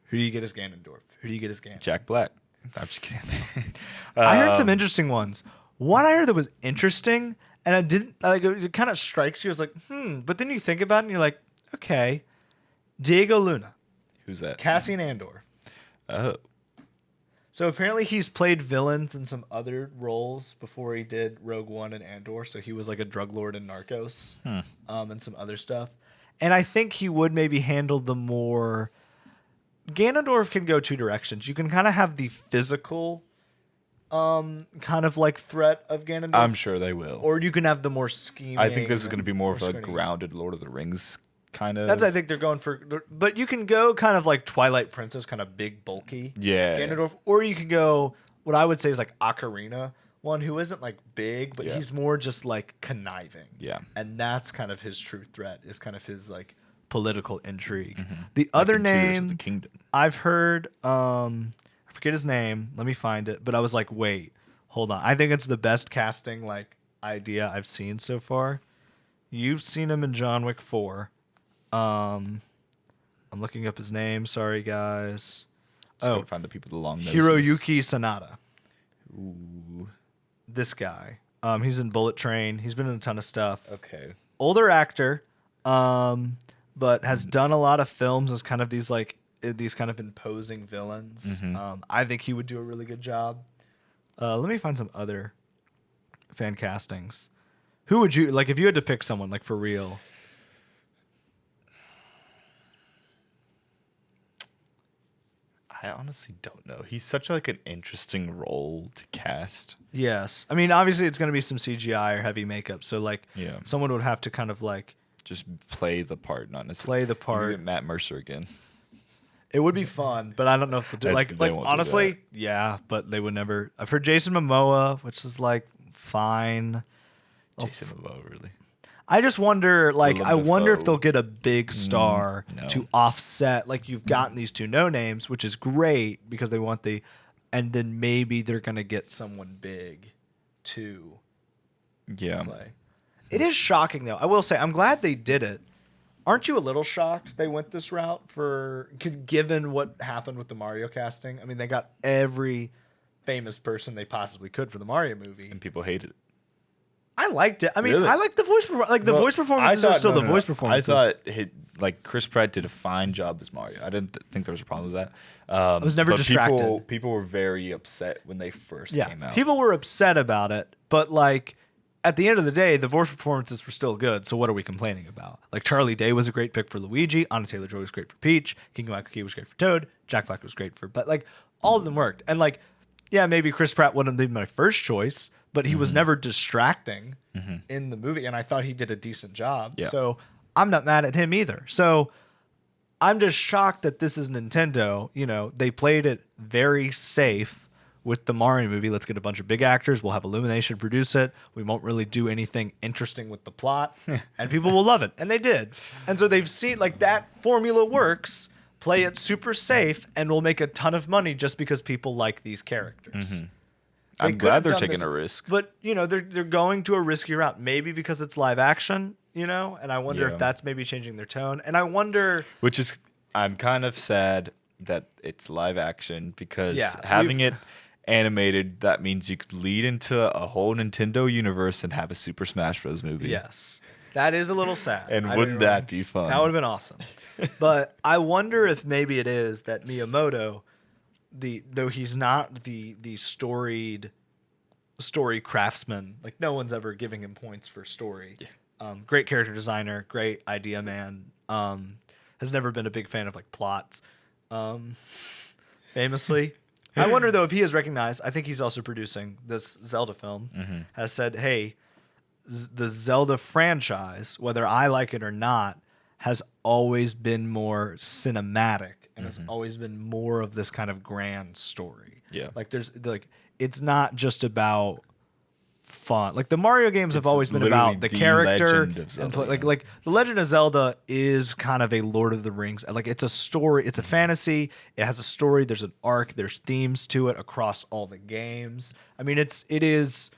S1: Who do you get as Ganondorf? Who do you get as Ganon?
S2: Jack Black. I'm just kidding.
S1: I heard some interesting ones. One I heard that was interesting, and I didn't like. It kind of strikes you as like, but then you think about it, and you're like, okay, Diego Luna,
S2: Who's that?
S1: Cassian Andor.
S2: Oh.
S1: So apparently he's played villains in some other roles before he did Rogue One and Andor. So he was like a drug lord in Narcos, and some other stuff. And I think he would maybe handle the more. Ganondorf can go 2 directions. You can kind of have the physical, kind of like threat of Ganondorf.
S2: I'm sure they will.
S1: Or you can have the more scheming.
S2: I think this is going to be more of a
S1: screening.
S2: grounded Lord of the Rings kind of.
S1: That's I think they're going for. But you can go kind of like Twilight Princess, kind of big, bulky.
S2: Yeah.
S1: Ganondorf, or you can go what I would say is like Ocarina, one who isn't like big, but
S2: Yeah.
S1: he's more just like conniving.
S2: Yeah.
S1: And that's kind of his true threat. Is kind of his like political intrigue.
S2: Mm-hmm.
S1: The other
S2: in Tears of
S1: name
S2: the Kingdom.
S1: I've heard, I forget his name. Let me find it. But I was like, wait, hold on. I think it's the best casting like idea I've seen so far. You've seen him in John Wick 4. I'm looking up his name. Sorry, guys.
S2: Just gotta find the people with the long noses.
S1: Hiroyuki Sanada.
S2: Ooh.
S1: This guy. He's in Bullet Train. He's been in a ton of stuff.
S2: Okay.
S1: Older actor, but has done a lot of films as kind of these kind of imposing villains. I think he would do a really good job. Let me find some other fan castings. Who would you like if you had to pick someone like for real?
S2: I honestly don't know. He's such like an interesting role to cast.
S1: Yes. I mean, obviously it's going to be some CGI or heavy makeup. So like
S2: Yeah.
S1: someone would have to kind of like
S2: Just play the part, not necessarily
S1: play the
S2: You could
S1: part.
S2: get Matt Mercer again.
S1: It would be fun, but I don't know if they'll do
S2: They won't do
S1: honestly,
S2: that.
S1: yeah, but they would never. I've heard Jason Momoa, which is like fine.
S2: Jason Momoa, really.
S1: I just wonder, like,
S2: Willem
S1: I wonder if
S2: Dafoe.
S1: they'll get a big star
S2: No.
S1: to offset. Like, you've gotten these two no names, which is great because they want the, and then maybe they're gonna get someone big to
S2: Yeah.
S1: play. It is shocking, though. I will say, I'm glad they did it. Aren't you a little shocked they went this route given what happened with the Mario casting? I mean, they got every famous person they possibly could for the Mario movie.
S2: And people hated it.
S1: I liked it. I mean,
S2: Really?
S1: I liked the voice. The
S2: Well,
S1: voice performances are still the voice performances.
S2: I thought like Chris Pratt did a fine job as Mario. I didn't think there was a problem with that. I
S1: was never distracted.
S2: People were very upset when they first came out.
S1: People were upset about it, but like at the end of the day, the voice performances were still good. So what are we complaining about? Like Charlie Day was a great pick for Luigi. Anna Taylor-Joy was great for Peach. King Michael Key was great for Toad. Jack Black was great for. But like all of them worked. And like, yeah, maybe Chris Pratt wouldn't have been my first choice, but he was never distracting in the movie, and I thought he did a decent job.
S2: Yeah.
S1: So I'm not mad at him either. So I'm just shocked that this is Nintendo. You know, they played it very safe with the Mario movie. Let's get a bunch of big actors. We'll have Illumination produce it. We won't really do anything interesting with the plot, and people will love it. And they did. And so they've seen like that formula works. Play it super safe, and we'll make a ton of money just because people like these characters.
S2: I'm glad they're taking a risk.
S1: But, you know, they're going to a risky route. Maybe because it's live action, you know? And I wonder
S2: Yeah.
S1: if that's maybe changing their tone. And I wonder...
S2: Which is, I'm kind of sad that it's live action because
S1: Yeah,
S2: having it animated, that means you could lead into a whole Nintendo universe and have a Super Smash Bros. Movie.
S1: Yes. That is a little sad.
S2: And
S1: I
S2: wouldn't
S1: mean,
S2: that be fun?
S1: That would have been awesome. But I wonder if maybe it is that Miyamoto, though he's not the story craftsman, like no one's ever giving him points for story.
S2: Yeah.
S1: Great character designer, great idea man. Has never been a big fan of like plots. Famously. I wonder though if he is recognized. I think he's also producing this Zelda film. Has said, hey, the Zelda franchise, whether I like it or not, has always been more cinematic and has always been more of this kind of grand story.
S2: Yeah.
S1: Like it's not just about fun. Like the Mario games have
S2: It's
S1: always been
S2: literally
S1: about the
S2: the
S1: character
S2: Legend of Zelda,
S1: and
S2: yeah.
S1: like the Legend of Zelda is kind of a Lord of the Rings. Like it's a story, it's a fantasy. It has a story. There's an arc. There's themes to it across all the games. I mean, it is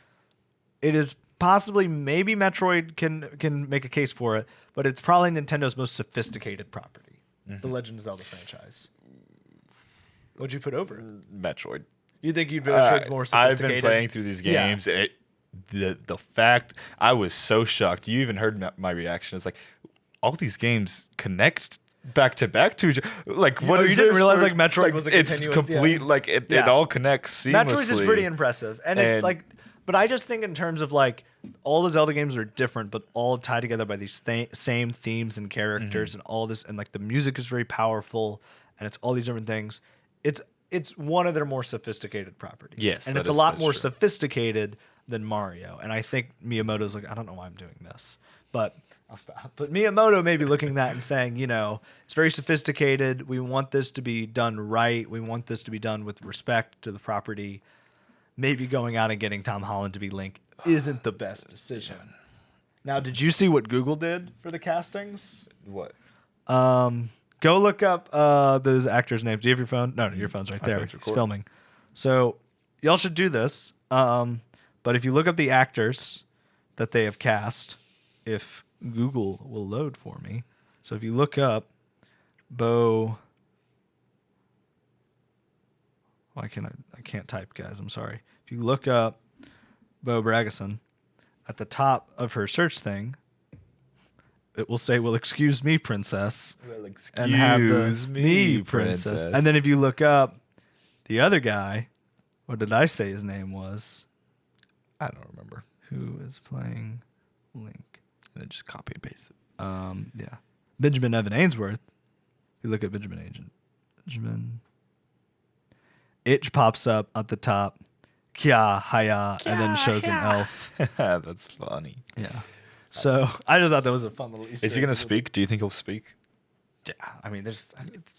S1: possibly maybe Metroid can make a case for it, but it's probably Nintendo's most sophisticated property, the Legend of Zelda franchise. What'd you put over?
S2: Metroid.
S1: You think you'd Metroid's more
S2: I've
S1: sophisticated?
S2: been playing through these
S1: Yeah.
S2: games, and the fact I was so shocked. You even heard my reaction. It's like all these games connect back to each other. Like what is
S1: you didn't
S2: this?
S1: realize,
S2: Where-
S1: like, Metroid was a
S2: it's
S1: continuous-
S2: complete.
S1: yeah.
S2: Like it
S1: Yeah.
S2: all connects seamlessly.
S1: Metroid's is pretty impressive, and it's
S2: And-
S1: like, but I just think in terms of like all the Zelda games are different, but all tied together by these same themes and characters and all this, and like the music is very powerful, and it's all these different things. It's one of their more sophisticated properties.
S2: Yes,
S1: and
S2: that
S1: it's a
S2: is-
S1: lot
S2: that's
S1: more
S2: true.
S1: sophisticated than Mario. And I think Miyamoto's like, I don't know why I'm doing this, but I'll stop. But Miyamoto may be looking at that and saying, you know, it's very sophisticated. We want this to be done right. We want this to be done with respect to the property. Maybe going out and getting Tom Holland to be Link isn't the best decision. Now, did you see what Google did for the castings?
S2: What?
S1: Go look up those actors' names. Do you have your phone? No, your phone's right
S2: My
S1: there.
S2: phone's
S1: It's
S2: recording.
S1: filming. So y'all should do this. But if you look up the actors that they have cast, if Google will load for me. So if you look up Bo, why can't I can't type, guys. I'm sorry. If you look up Bo Bragason at the top of her search thing, it will say, "Well, excuse me, princess."
S2: Well,
S1: And have the
S2: excuse
S1: me princess. And then if you look up the other guy, what did I say his name was?
S2: I don't remember.
S1: Who is playing Link?
S2: And then just copy and paste it.
S1: Yeah, Benjamin Evan Ainsworth. If you look at Benjamin, Itch pops up at the top, Kya, Haya, and then shows an elf.
S2: That's funny.
S1: Yeah. So I just thought that was a fun little Easter
S2: Is he
S1: egg.
S2: gonna speak? Do you think he'll speak?
S1: Yeah, I mean,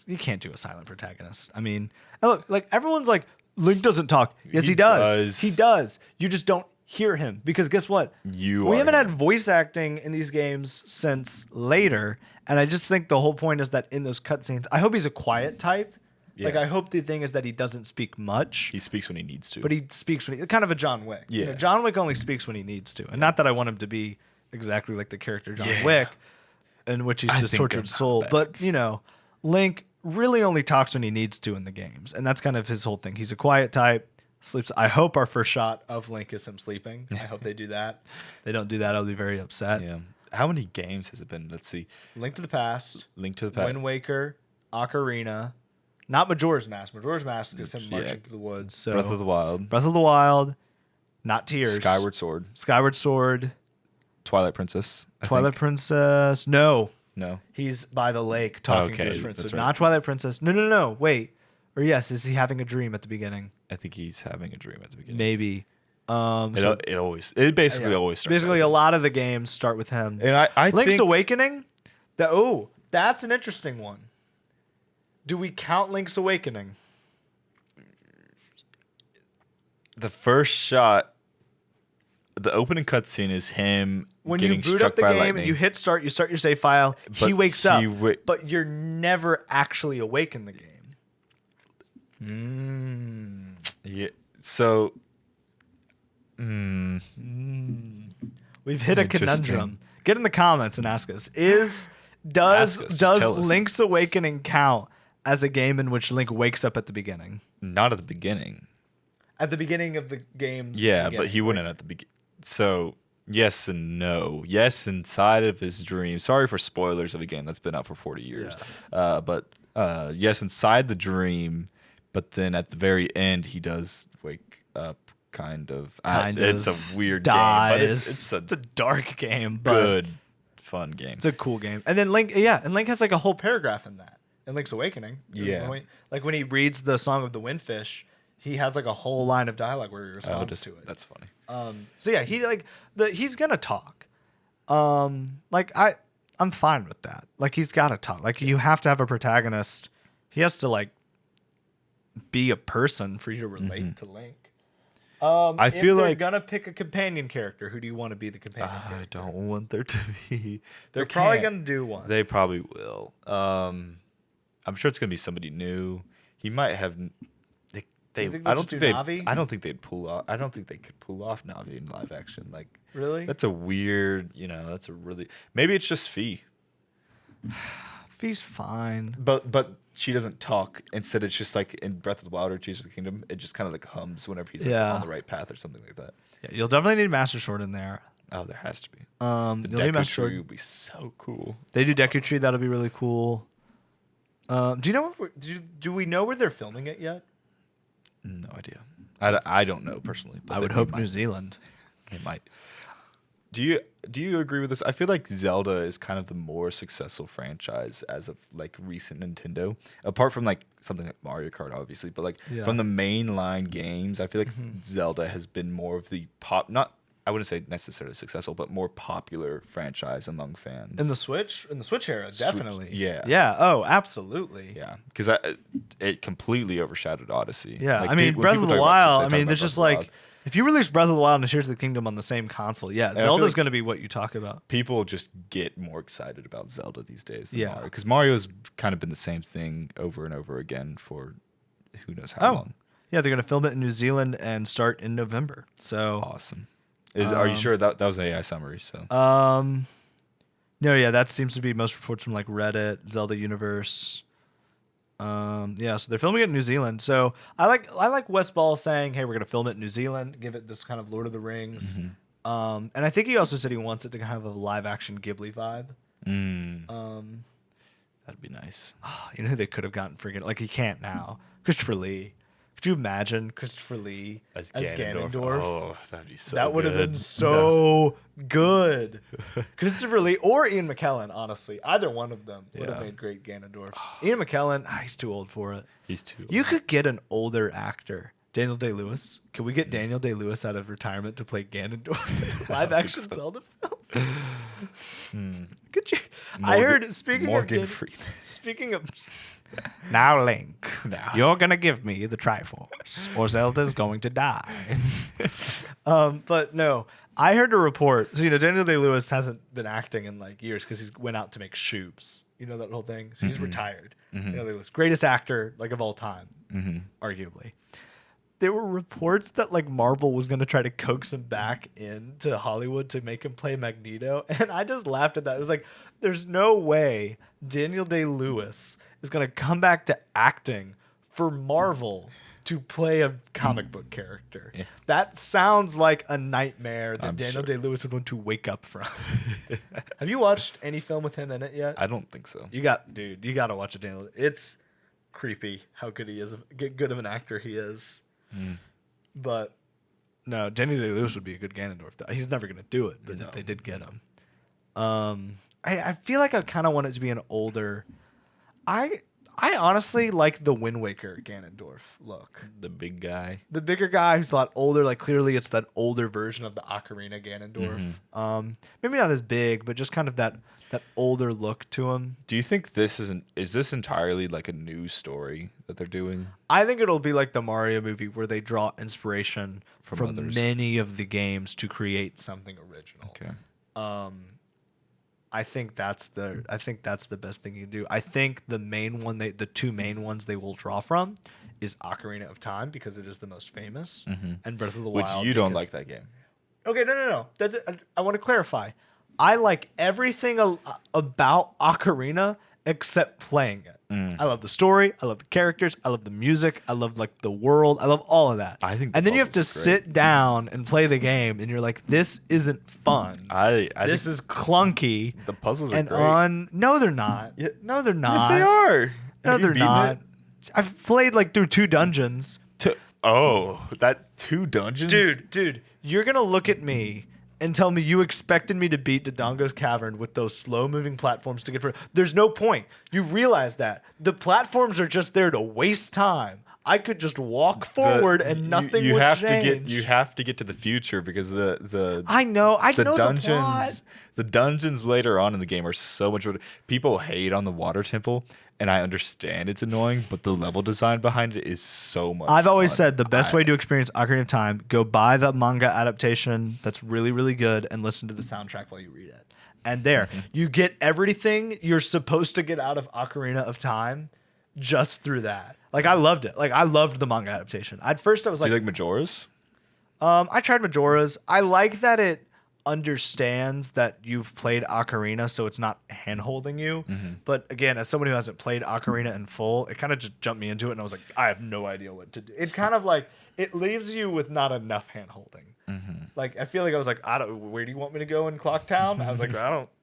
S1: you can't do a silent protagonist. I mean, and look, like everyone's like, Link doesn't talk. Yes, he does. He does. You just don't hear him because guess what? We haven't had voice acting in these games since later, and I just think the whole point is that in those cutscenes, I hope he's a quiet type.
S2: Yeah.
S1: Like I hope the thing is that he doesn't speak much.
S2: He speaks when he needs to.
S1: But he speaks when kind of a John Wick.
S2: Yeah.
S1: You know, John Wick only speaks when he needs to, and not that I want him to be exactly like the character John Wick, in which he's this tortured soul. But you know, Link really only talks when he needs to in the games, and that's kind of his whole thing. He's a quiet type. Sleeps. I hope our first shot of Link is him sleeping. I hope they do that. If they don't do that, I'll be very upset.
S2: Yeah. How many games has it been? Let's see.
S1: Link to the Past,
S2: Link to the Past.
S1: Wind Waker, Ocarina, not Majora's Mask. Majora's Mask is him marching through the woods. So
S2: Breath of the Wild.
S1: Breath of the Wild, not Tears.
S2: Skyward Sword.
S1: Skyward Sword.
S2: Twilight Princess.
S1: Twilight Princess. No.
S2: No.
S1: He's by the lake talking to his friends.
S2: That's
S1: So
S2: right.
S1: not Twilight Princess. No. Wait. Or yes, is he having a dream at the beginning?
S2: I think he's having a dream at the beginning.
S1: Maybe.
S2: It basically always starts.
S1: Basically, a lot of the games start with him.
S2: And I
S1: Link's
S2: think
S1: Awakening. That's an interesting one. Do we count Link's Awakening?
S2: the first shot, the opening cutscene is him
S1: When
S2: getting
S1: you boot
S2: struck
S1: up the
S2: by
S1: game
S2: lightning.
S1: and you hit start, you start your save file. He
S2: But
S1: wakes up,
S2: he
S1: but you're never actually awake in the game.
S2: Yeah. So.
S1: We've hit a
S2: Interesting.
S1: conundrum. Get in the comments and ask us:
S2: Ask us, just
S1: does
S2: tell us.
S1: Link's Awakening count as a game in which Link wakes up at the beginning?
S2: Not at the beginning.
S1: At the beginning of the game's
S2: Yeah, but
S1: beginning,
S2: he wouldn't at the beginning. So yes and no. Yes, inside of his dream. Sorry for spoilers of a game that's been out for 40 years. But yes, inside the dream. But then at the very end, he does wake up. It's a weird
S1: dies.
S2: game, but it's
S1: a dark game, but
S2: good, fun game.
S1: it's a cool game. And then Link has like a whole paragraph in that. In Link's Awakening.
S2: Yeah.
S1: Like when he reads the Song of the Windfish, he has like a whole line of dialogue where he responds to it.
S2: That's funny.
S1: So yeah, he's gonna talk. I'm fine with that. Like he's gotta talk. Like you have to have a protagonist. He has to like be a person for you to relate to Link.
S2: I
S1: if
S2: feel
S1: they're
S2: like
S1: gonna pick a companion character, who do you want to be the companion
S2: I
S1: character?
S2: don't want there to be.
S1: They're probably gonna do one.
S2: They probably will. I'm sure it's gonna be somebody new. He might have.
S1: You think
S2: I
S1: they'll
S2: don't
S1: just
S2: think
S1: do
S2: they.
S1: Navi?
S2: I don't think they'd pull off. I don't think they could pull off Navi in live action. Like
S1: Really?
S2: that's a weird. That's a really. Maybe it's just Fee.
S1: Fee's fine.
S2: But she doesn't talk. Instead, it's just like in Breath of the Wild or Tears of the Kingdom. It just kind of like hums whenever he's like, on the right path or something like that.
S1: Yeah, you'll definitely need Master Sword in there.
S2: Oh, there has to be.
S1: You'll
S2: The
S1: need
S2: Deku
S1: Master Sword.
S2: Tree would be so cool.
S1: They do Deku Tree. That'll be really cool. Do you know? Do we know where they're filming it yet?
S2: No idea. I don't know personally. But
S1: I would hope New Zealand.
S2: They might. Do you agree with this? I feel like Zelda is kind of the more successful franchise as of like recent Nintendo. Apart from like something like Mario Kart, obviously, but like from the mainline games, I feel like Zelda has been more of the I wouldn't say necessarily successful, but more popular franchise among fans.
S1: In the Switch era, definitely.
S2: yeah.
S1: Yeah. Oh, absolutely.
S2: Yeah, because it completely overshadowed Odyssey.
S1: Yeah.
S2: Like,
S1: I mean,
S2: when
S1: Breath
S2: people
S1: of the
S2: talk about
S1: Wild.
S2: Switch,
S1: I
S2: they
S1: mean,
S2: talk
S1: there's
S2: about
S1: just
S2: Breath of the
S1: like
S2: Wild.
S1: if you release Breath of the Wild and Tears of the Kingdom on the same console, yeah,
S2: I feel
S1: Zelda's
S2: like-
S1: going to be what you talk about.
S2: People just get more excited about Zelda these days than
S1: Yeah.
S2: Mario. Because Mario's kind of been the same thing over and over again for who knows how long.
S1: Yeah, they're going to film it in New Zealand and start in November. So,
S2: Awesome. Are you sure that was an AI summary? So
S1: no, yeah, that seems to be most reports from like Reddit, Zelda Universe. Yeah, so they're filming it in New Zealand. So I like Wes Ball saying, "Hey, we're gonna film it in New Zealand, give it this kind of Lord of the Rings." And I think he also said he wants it to have a live action Ghibli vibe.
S2: that'd be nice.
S1: You know who they could have gotten freaking like he can't now. Christopher Lee Could you imagine Christopher Lee
S2: As
S1: as
S2: Ganondorf.
S1: Ganondorf?
S2: Oh, that'd be so
S1: That would have been
S2: good.
S1: so good. Christopher Lee or Ian McKellen, honestly. Either one of them would have
S2: Yeah.
S1: made great Ganondorfs. Ian McKellen, he's too old for it.
S2: He's too.
S1: You could get an older actor. Daniel Day-Lewis. Could we get Daniel Day-Lewis out of retirement to play Ganondorf in live action
S2: so.
S1: Zelda films? Could you? I
S2: Morgan-
S1: heard, speaking
S2: Morgan
S1: of
S2: Freeman.
S1: speaking of now, Link,
S2: Now.
S1: you're gonna give me the Triforce, or Zelda's going to die. But no, I heard a report. So Daniel Day Lewis hasn't been acting in like years because he went out to make shoes. You know that whole thing. So he's retired. Daniel Day Lewis, greatest actor like of all time, arguably. There were reports that like Marvel was gonna try to coax him back into Hollywood to make him play Magneto, and I just laughed at that. It was like, there's no way Daniel Day Lewis is gonna come back to acting for Marvel to play a comic book character.
S2: Yeah.
S1: That sounds like a nightmare that
S2: I'm
S1: Daniel
S2: sure.
S1: Day Lewis would want to wake up from. Have you watched any film with him in it yet?
S2: I don't think so.
S1: You got to watch it, Daniel. It's creepy how good he is, good of an actor he is. But no, Daniel Day Lewis would be a good Ganondorf. He's never gonna do it, but if they did get him, I feel like I kind of want it to be an older. I honestly like the Wind Waker Ganondorf look.
S2: The big guy.
S1: The bigger guy who's a lot older. Like clearly, it's that older version of the Ocarina Ganondorf. Maybe not as big, but just kind of that older look to him.
S2: Do you think this is this entirely like a new story that they're doing?
S1: I think it'll be like the Mario movie where they draw inspiration from
S2: others.
S1: many of the games to create something original.
S2: Okay.
S1: I think that's the best thing you can do. I think the two main ones they will draw from is Ocarina of Time because it is the most famous, and Breath of the
S2: Which
S1: Wild.
S2: you don't
S1: because-
S2: like that game.
S1: Okay, no. I want to clarify. I like everything about Ocarina except playing it. I love the story. I love the characters. I love the music. I love like the world. I love all of that.
S2: I think the
S1: and then you have to
S2: puzzles are great.
S1: sit down and play the game, and you're like, this isn't fun.
S2: I
S1: this
S2: think
S1: is clunky.
S2: the puzzles are
S1: And
S2: great.
S1: no, they're not. No, they're not.
S2: Yes, they are.
S1: No,
S2: Have you
S1: they're
S2: beaten
S1: not.
S2: it?
S1: I've played like through 2 dungeons.
S2: That 2 dungeons?
S1: Dude, you're gonna look at me and tell me you expected me to beat Dodongo's Cavern with those slow-moving platforms to get for. There's no point. You realize that the platforms are just there to waste time. I could just walk forward and nothing
S2: you
S1: would
S2: have
S1: change.
S2: you have to get to the future because the
S1: I know
S2: the
S1: the
S2: dungeons
S1: plot.
S2: the dungeons later on in the game are so much. People hate on the water temple, and I understand it's annoying, but the level design behind it is so much.
S1: I've always
S2: fun.
S1: said the best way to experience Ocarina of Time, go buy the manga adaptation that's really, really good and listen to the soundtrack while you read it. And there, you get everything you're supposed to get out of Ocarina of Time just through that. Like, I loved it. Like, I loved the manga adaptation. At first, I was
S2: Do
S1: like,
S2: you like Majora's?
S1: I tried Majora's. I like that it understands that you've played Ocarina, so it's not hand-holding you. But again, as someone who hasn't played Ocarina in full, it kind of just jumped me into it, and I was like, I have no idea what to do. It kind of like, it leaves you with not enough hand-holding. Like, I feel like I was like, where do you want me to go in Clocktown? I was like,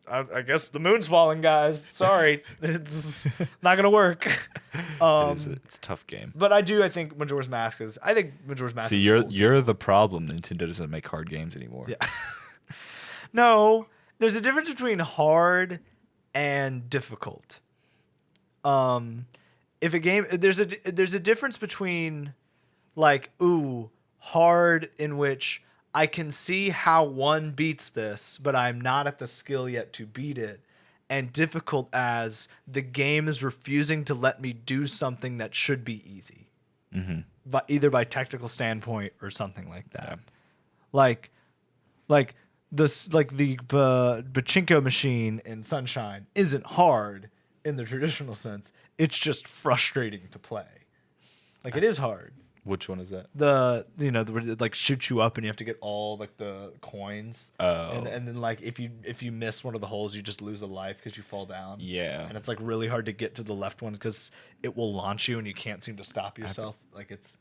S1: I guess the moon's falling, guys. Sorry. It's not going to work.
S2: It's a tough game.
S1: But I think Majora's Mask is,
S2: See,
S1: is cool.
S2: you're the problem. Nintendo doesn't make hard games anymore.
S1: Yeah. No, there's a difference between hard and difficult. If a game there's a difference between like hard in which I can see how one beats this, but I'm not at the skill yet to beat it, and difficult as the game is refusing to let me do something that should be easy. But either by technical standpoint or something like that. Like this, like the pachinko machine in Sunshine isn't hard in the traditional sense. It's just frustrating to play. Like, it is hard.
S2: Which one is that?
S1: The it like shoots you up and you have to get all like the coins.
S2: Oh.
S1: And then like if you miss one of the holes, you just lose a life because you fall down.
S2: Yeah.
S1: And it's like really hard to get to the left one because it will launch you and you can't seem to stop yourself. Like it's,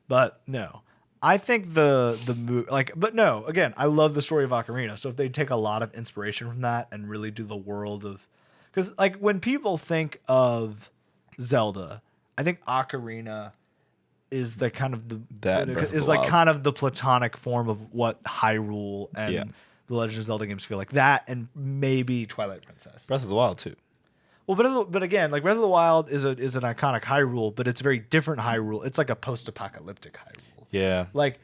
S1: but no, I think the move like, but no, again, I love the story of Ocarina. So if they take a lot of inspiration from that and really do the world of, because like when people think of Zelda, I think Ocarina is the kind of the
S2: That and Breath of
S1: is
S2: the
S1: like
S2: Wild.
S1: kind of the platonic form of what Hyrule and
S2: Yeah.
S1: the Legend of Zelda games feel like. That and maybe Twilight Princess.
S2: Breath of the Wild too.
S1: Well, but again, like Breath of the Wild is an iconic Hyrule, but it's a very different Hyrule. It's like a post-apocalyptic Hyrule.
S2: Yeah.
S1: Like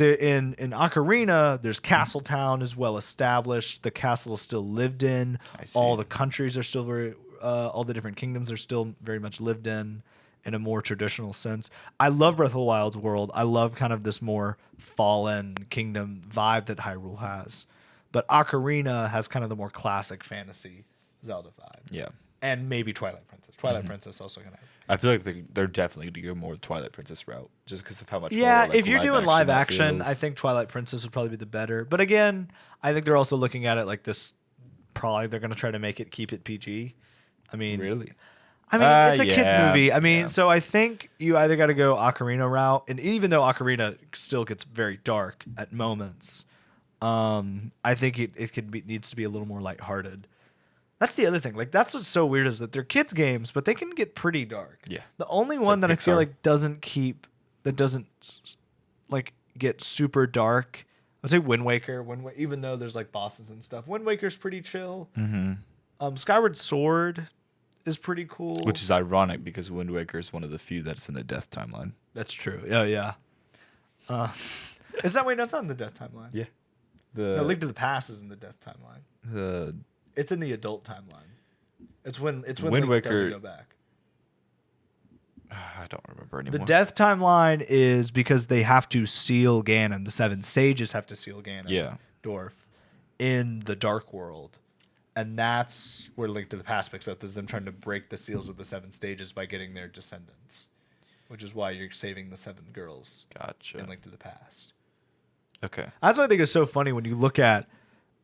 S1: in Ocarina, there's Castletown is well established. The castle is still lived in.
S2: I see.
S1: All the countries are still very all the different kingdoms are still very much lived in a more traditional sense. I love Breath of the Wild's world. I love kind of this more fallen kingdom vibe that Hyrule has. But Ocarina has kind of the more classic fantasy Zelda vibe.
S2: Yeah.
S1: And maybe Twilight Princess. Twilight Princess also gonna have.
S2: I feel like they're definitely going to go more the Twilight Princess route, just because of how much.
S1: Yeah,
S2: more, like,
S1: if you're doing live
S2: that
S1: action,
S2: feels.
S1: I think Twilight Princess would probably be the better. But again, I think they're also looking at it like this. Probably they're gonna try to keep it PG. I mean,
S2: Really.
S1: it's a kids
S2: Yeah,
S1: movie. I mean,
S2: yeah.
S1: so I think you either got to go Ocarina route, and even though Ocarina still gets very dark at moments, I think needs to be a little more lighthearted. That's the other thing. Like that's what's so weird is that they're kids games, but they can get pretty dark.
S2: Yeah.
S1: The only
S2: It's
S1: one
S2: like
S1: that I feel
S2: Pixar.
S1: like doesn't like get super dark. I'd say Wind Waker. Even though there's like bosses and stuff, Wind Waker's pretty chill.
S2: Mm-hmm.
S1: Skyward Sword is pretty cool.
S2: Which is ironic because Wind Waker is one of the few that's in the death timeline.
S1: That's true. Yeah. Is that wait? That's not in the death timeline.
S2: Yeah.
S1: No, Link to the Past is in the death timeline.
S2: The
S1: It's in the adult timeline. It's when
S2: Wind
S1: Link doesn't
S2: Waker-
S1: go back.
S2: I don't remember anymore.
S1: The death timeline is because they have to seal Ganon. The seven sages have to seal Ganon.
S2: Yeah.
S1: Dwarf in the Dark World, and that's where Link to the Past picks up. Is them trying to break the seals of the seven stages by getting their descendants, which is why you're saving the seven girls
S2: Gotcha.
S1: in Link to the Past.
S2: Okay.
S1: That's what I think is so funny when you look at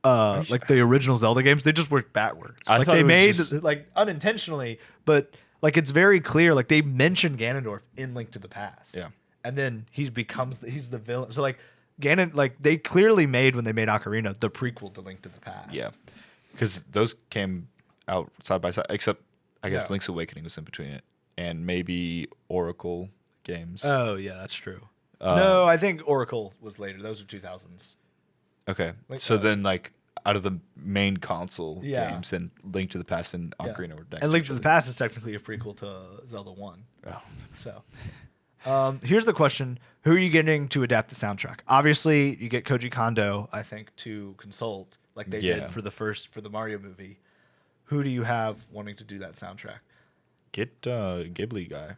S1: like the original Zelda games. They just work backwards.
S2: I
S1: Like
S2: thought
S1: they
S2: it was
S1: made
S2: just-
S1: like unintentionally, but like it's very clear. Like they mention Ganondorf in Link to the Past.
S2: Yeah.
S1: And then he's the villain. So like Ganon, like they clearly made when they made Ocarina the prequel to Link to the Past.
S2: Yeah. Because those came out side by side, except I guess
S1: Yeah.
S2: Link's Awakening was in between it, and maybe Oracle games.
S1: Oh yeah, that's true. No, I think Oracle was later. Those are 2000s.
S2: Okay.
S1: Like,
S2: So then, like, out of the main console
S1: Yeah.
S2: games, then Link to the Past and
S1: Yeah.
S2: Ocarina were next.
S1: And Link to
S2: each
S1: the
S2: other.
S1: Past is technically a prequel to Zelda 1.
S2: Oh.
S1: So, here's the question: who are you getting to adapt the soundtrack? Obviously, you get Koji Kondo, I think, to consult like they
S2: Yeah.
S1: did for the Mario movie. Who do you have wanting to do that soundtrack?
S2: Get Ghibli guy.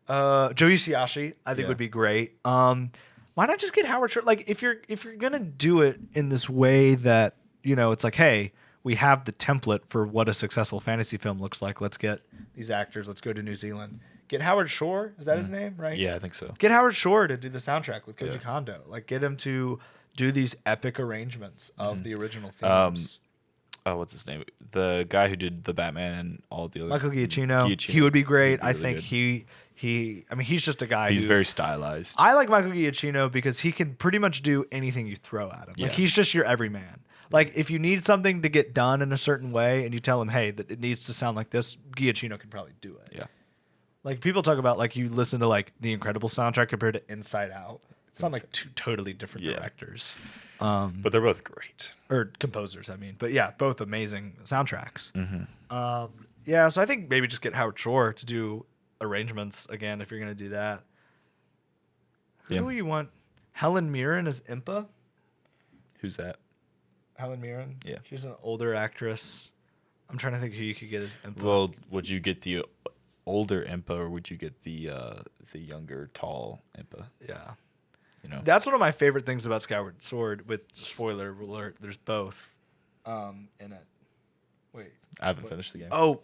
S1: Joe Hisaishi, I think
S2: Yeah.
S1: would be great. Why not just get Howard Shore? Like, if you're gonna do it in this way that it's like, hey, we have the template for what a successful fantasy film looks like. Let's get these actors. Let's go to New Zealand. Get Howard Shore. Is that his name? Right?
S2: Yeah, I think so.
S1: Get Howard Shore to do the soundtrack with Koji
S2: Yeah.
S1: Kondo. Like, get him to do these epic arrangements of the original
S2: Um,
S1: themes.
S2: Oh, what's his name? The guy who did the Batman and all the other.
S1: Michael Giacchino.
S2: Giacchino.
S1: He would be great.
S2: He'd be
S1: I
S2: really
S1: think
S2: good.
S1: I mean, he's just a guy.
S2: He's
S1: who,
S2: very stylized.
S1: I like Michael Giacchino because he can pretty much do anything you throw at him. Like,
S2: Yeah.
S1: he's just your everyman. Like, if you need something to get done in a certain way and you tell him, hey, that it needs to sound like this, Giacchino can probably do it.
S2: Yeah.
S1: Like, people talk about, like, you listen to, like, the Incredible soundtrack compared to Inside Out. It's not like two totally different
S2: Yeah.
S1: directors.
S2: But they're both great.
S1: Or composers, I mean. But yeah, both amazing soundtracks.
S2: Mm-hmm.
S1: Yeah, so I think maybe just get Howard Shore to do arrangements again if you're going to do that. Who
S2: Yeah.
S1: do you want? Helen Mirren as Impa?
S2: Who's that?
S1: Helen Mirren?
S2: Yeah.
S1: She's an older actress. I'm trying to think who you could get as Impa.
S2: Well, would you get the older Impa or would you get the younger, tall Impa?
S1: yeah.
S2: You know.
S1: That's one of my favorite things about Skyward Sword, with spoiler alert, there's both in it. Wait.
S2: I haven't finished the game.
S1: Oh,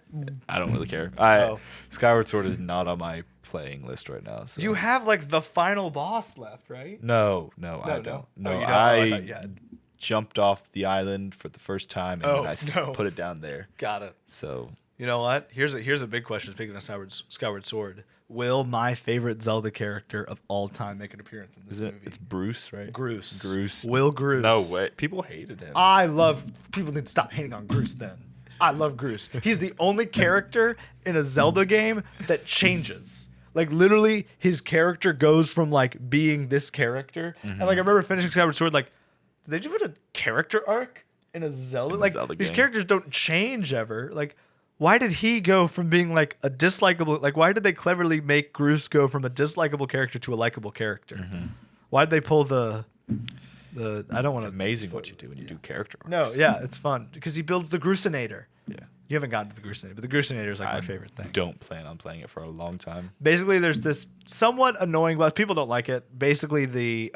S2: I don't really care.
S1: Oh.
S2: Skyward Sword is not on my playing list right now. So.
S1: you have like the final boss left, right?
S2: No, I don't.
S1: No.
S2: No,
S1: Oh, you don't? Oh, I
S2: I
S1: thought you had.
S2: jumped off the island for the first time and
S1: Oh,
S2: then I
S1: no.
S2: put it down there.
S1: Got it.
S2: So
S1: You know what? Here's a big question. Speaking of Skyward Sword, will my favorite Zelda character of all time make an appearance in this
S2: is it?
S1: movie?
S2: It's Bruce, right?
S1: Groose.
S2: Groose.
S1: Will Groose.
S2: No way. People hated him.
S1: I love. People need to stop hating on Groose. Then I love Groose. He's the only character in a Zelda game that changes. Like literally, his character goes from like being this character, and like I remember finishing Skyward Sword. Like, did they just put a character arc in a Zelda?
S2: In a
S1: Like
S2: Zelda
S1: these
S2: game.
S1: characters don't change ever. Like, why did he go from being like a dislikable? Like, why did they cleverly make Groose go from a dislikable character to a likable character? Why did they pull the? I don't want
S2: It's
S1: to.
S2: amazing what you do when you do character arcs.
S1: No, yeah, it's fun because he builds the Groosinator.
S2: Yeah.
S1: You haven't gotten to the Groosinator, but the Groosinator is like my favorite thing.
S2: Don't plan on playing it for a long time.
S1: Basically, there's this somewhat annoying boss. People don't like it. Basically, they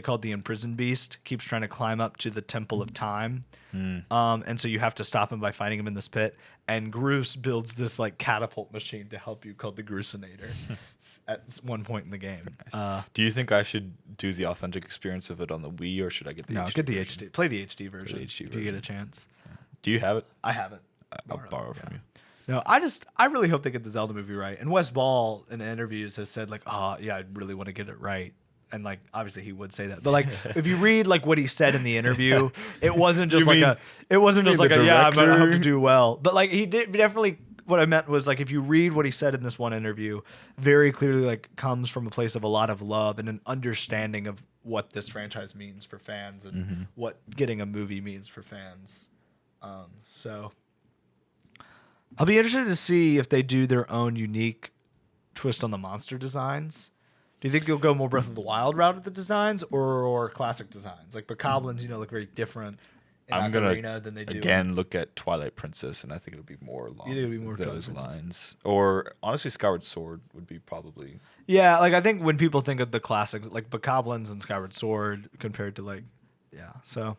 S1: called the imprisoned beast keeps trying to climb up to the Temple of Time, and so you have to stop him by fighting him in this pit. And Groose builds this like catapult machine to help you called the Groosinator at one point in the game.
S2: Do you think I should do the authentic experience of it on the Wii, or should I get the
S1: No,
S2: HD
S1: get the
S2: version?
S1: HD. Play the HD version
S2: HD
S1: if you
S2: version.
S1: get a chance.
S2: Do you have it?
S1: I haven't.
S2: I'll borrow from you.
S1: No, I really hope they get the Zelda movie right. And Wes Ball in interviews has said like, oh yeah, I really want to get it right. And like obviously he would say that. But like if you read like what he said in the interview, it wasn't just
S2: You
S1: like
S2: the
S1: yeah, I'm gonna have to
S2: director?
S1: do well. But like he did definitely what I meant was like if you read what he said in this one interview, very clearly like comes from a place of a lot of love and an understanding of what this franchise means for fans and what getting a movie means for fans. So I'll be interested to see if they do their own unique twist on the monster designs. Do you think you'll go more Breath of the Wild route with the designs or classic designs? Like Bokoblins, look very different in
S2: I'm gonna
S1: Ocarina than they do.
S2: again look at Twilight Princess, and I think it'll be more along
S1: You think it'll be more
S2: those
S1: Twilight Princess?
S2: lines. Or honestly, Skyward Sword would be probably.
S1: Yeah, like I think when people think of the classics, like Bokoblins and Skyward Sword compared to like, yeah. So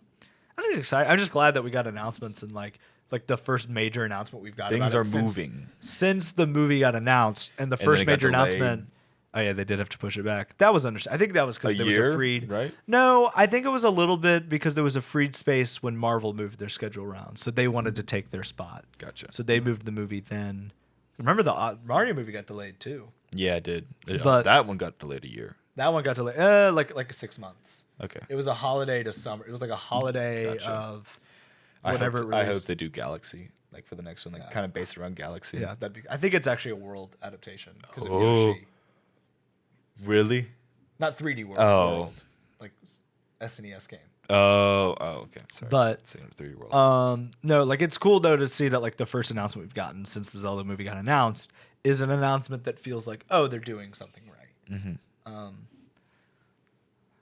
S1: I'm just excited. I'm just glad that we got announcements and like the first major announcement we've got.
S2: Things
S1: about
S2: are
S1: it
S2: moving.
S1: since the movie got announced, and the
S2: then
S1: first
S2: it got
S1: major
S2: delayed.
S1: announcement. Oh yeah, they did have to push it back. That was understandable. I think that was because
S2: A
S1: there was
S2: year,
S1: a freed.
S2: right?
S1: No, I think it was a little bit because there was a freed space when Marvel moved their schedule around, so they wanted to take their spot.
S2: Gotcha.
S1: So they moved the movie then. Remember the Mario movie got delayed too.
S2: Yeah, it did.
S1: But-
S2: That one got delayed a year.
S1: That one got delayed like 6 months.
S2: Okay.
S1: It was a holiday to summer. It was like a holiday
S2: Gotcha.
S1: of
S2: I
S1: whatever.
S2: hope,
S1: it
S2: I
S1: released.
S2: hope they do Galaxy like for the next one, like
S1: Yeah.
S2: kind of based around Galaxy.
S1: Yeah, that'd be. I think it's actually a world adaptation because of
S2: Oh.
S1: Yoshi,
S2: Really?
S1: not 3D world.
S2: Oh.
S1: World, like SNES game.
S2: Oh, okay. Sorry.
S1: But
S2: Same with 3D World.
S1: no, like it's cool though to see that like the first announcement we've gotten since the Zelda movie got announced is an announcement that feels like, oh, they're doing something right. I'm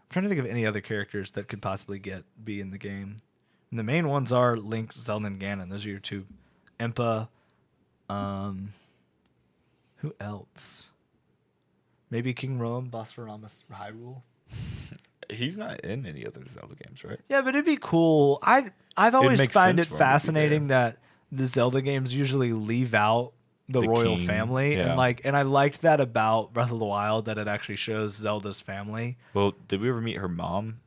S1: trying to think of any other characters that could possibly be in the game. And the main ones are Link, Zelda, and Ganon. Those are your two. Impa. Who else? Maybe King Rome, Bosphoramus, Hyrule.
S2: He's not in any other Zelda games, right?
S1: Yeah, but it'd be cool. I've always
S2: makes
S1: find
S2: sense
S1: it
S2: for him to be
S1: fascinating
S2: there.
S1: that the Zelda games usually leave out the royal
S2: king,
S1: family,
S2: yeah.
S1: and I liked that about Breath of the Wild that it actually shows Zelda's family.
S2: Well, did we ever meet her mom?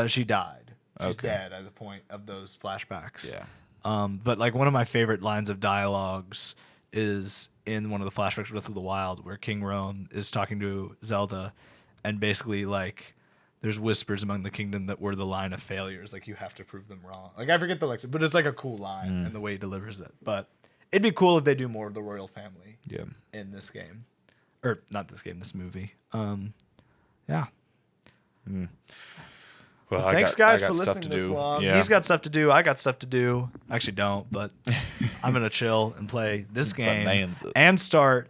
S1: She died. She's
S2: Okay.
S1: dead at the point of those flashbacks.
S2: Yeah.
S1: But like one of my favorite lines of dialogues is in one of the flashbacks of Breath of the Wild where King Rome is talking to Zelda, and basically like there's whispers among the kingdom that we're the line of failures. Like you have to prove them wrong. Like I forget the lecture, but it's like a cool line and the way he delivers it. But it'd be cool if they do more of the royal family
S2: Yeah.
S1: in this game, or not this game, this movie. Yeah.
S2: Well,
S1: Thanks,
S2: I
S1: guys,
S2: got
S1: for
S2: stuff
S1: listening
S2: to
S1: this
S2: do.
S1: long.
S2: Yeah.
S1: He's got stuff to do. I got stuff to do. Actually, don't, but I'm gonna chill and play this game
S2: Bananza.
S1: and start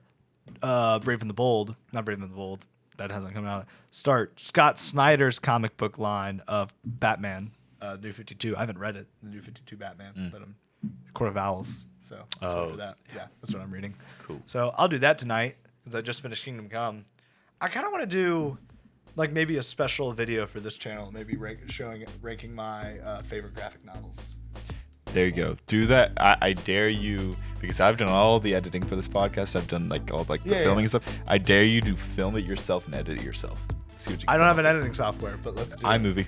S1: Brave and the Bold. Not Brave and the Bold. That hasn't come out. Start Scott Snyder's comic book line of Batman, New 52. I haven't read it, the New 52 Batman, but I'm Court of Owls. So excited for that. Yeah, that's what I'm reading.
S2: Cool.
S1: So I'll do that tonight because I just finished Kingdom Come. I kind of want to do like maybe a special video for this channel, maybe ranking my favorite graphic novels.
S2: There you go. Do that. I dare you, because I've done all the editing for this podcast. I've done like all like the
S1: Yeah,
S2: filming
S1: yeah.
S2: and stuff. I dare you to film it yourself and edit it yourself. See what you
S1: I
S2: can
S1: don't have
S2: come
S1: an
S2: up
S1: editing software, but let's do
S2: with.
S1: it.
S2: iMovie.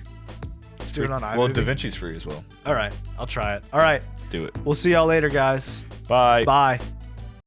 S1: Let's do it on iMovie.
S2: Well, DaVinci's free as well.
S1: All right, I'll try it. All right,
S2: Do it.
S1: we'll see y'all later, guys.
S2: Bye.
S1: Bye.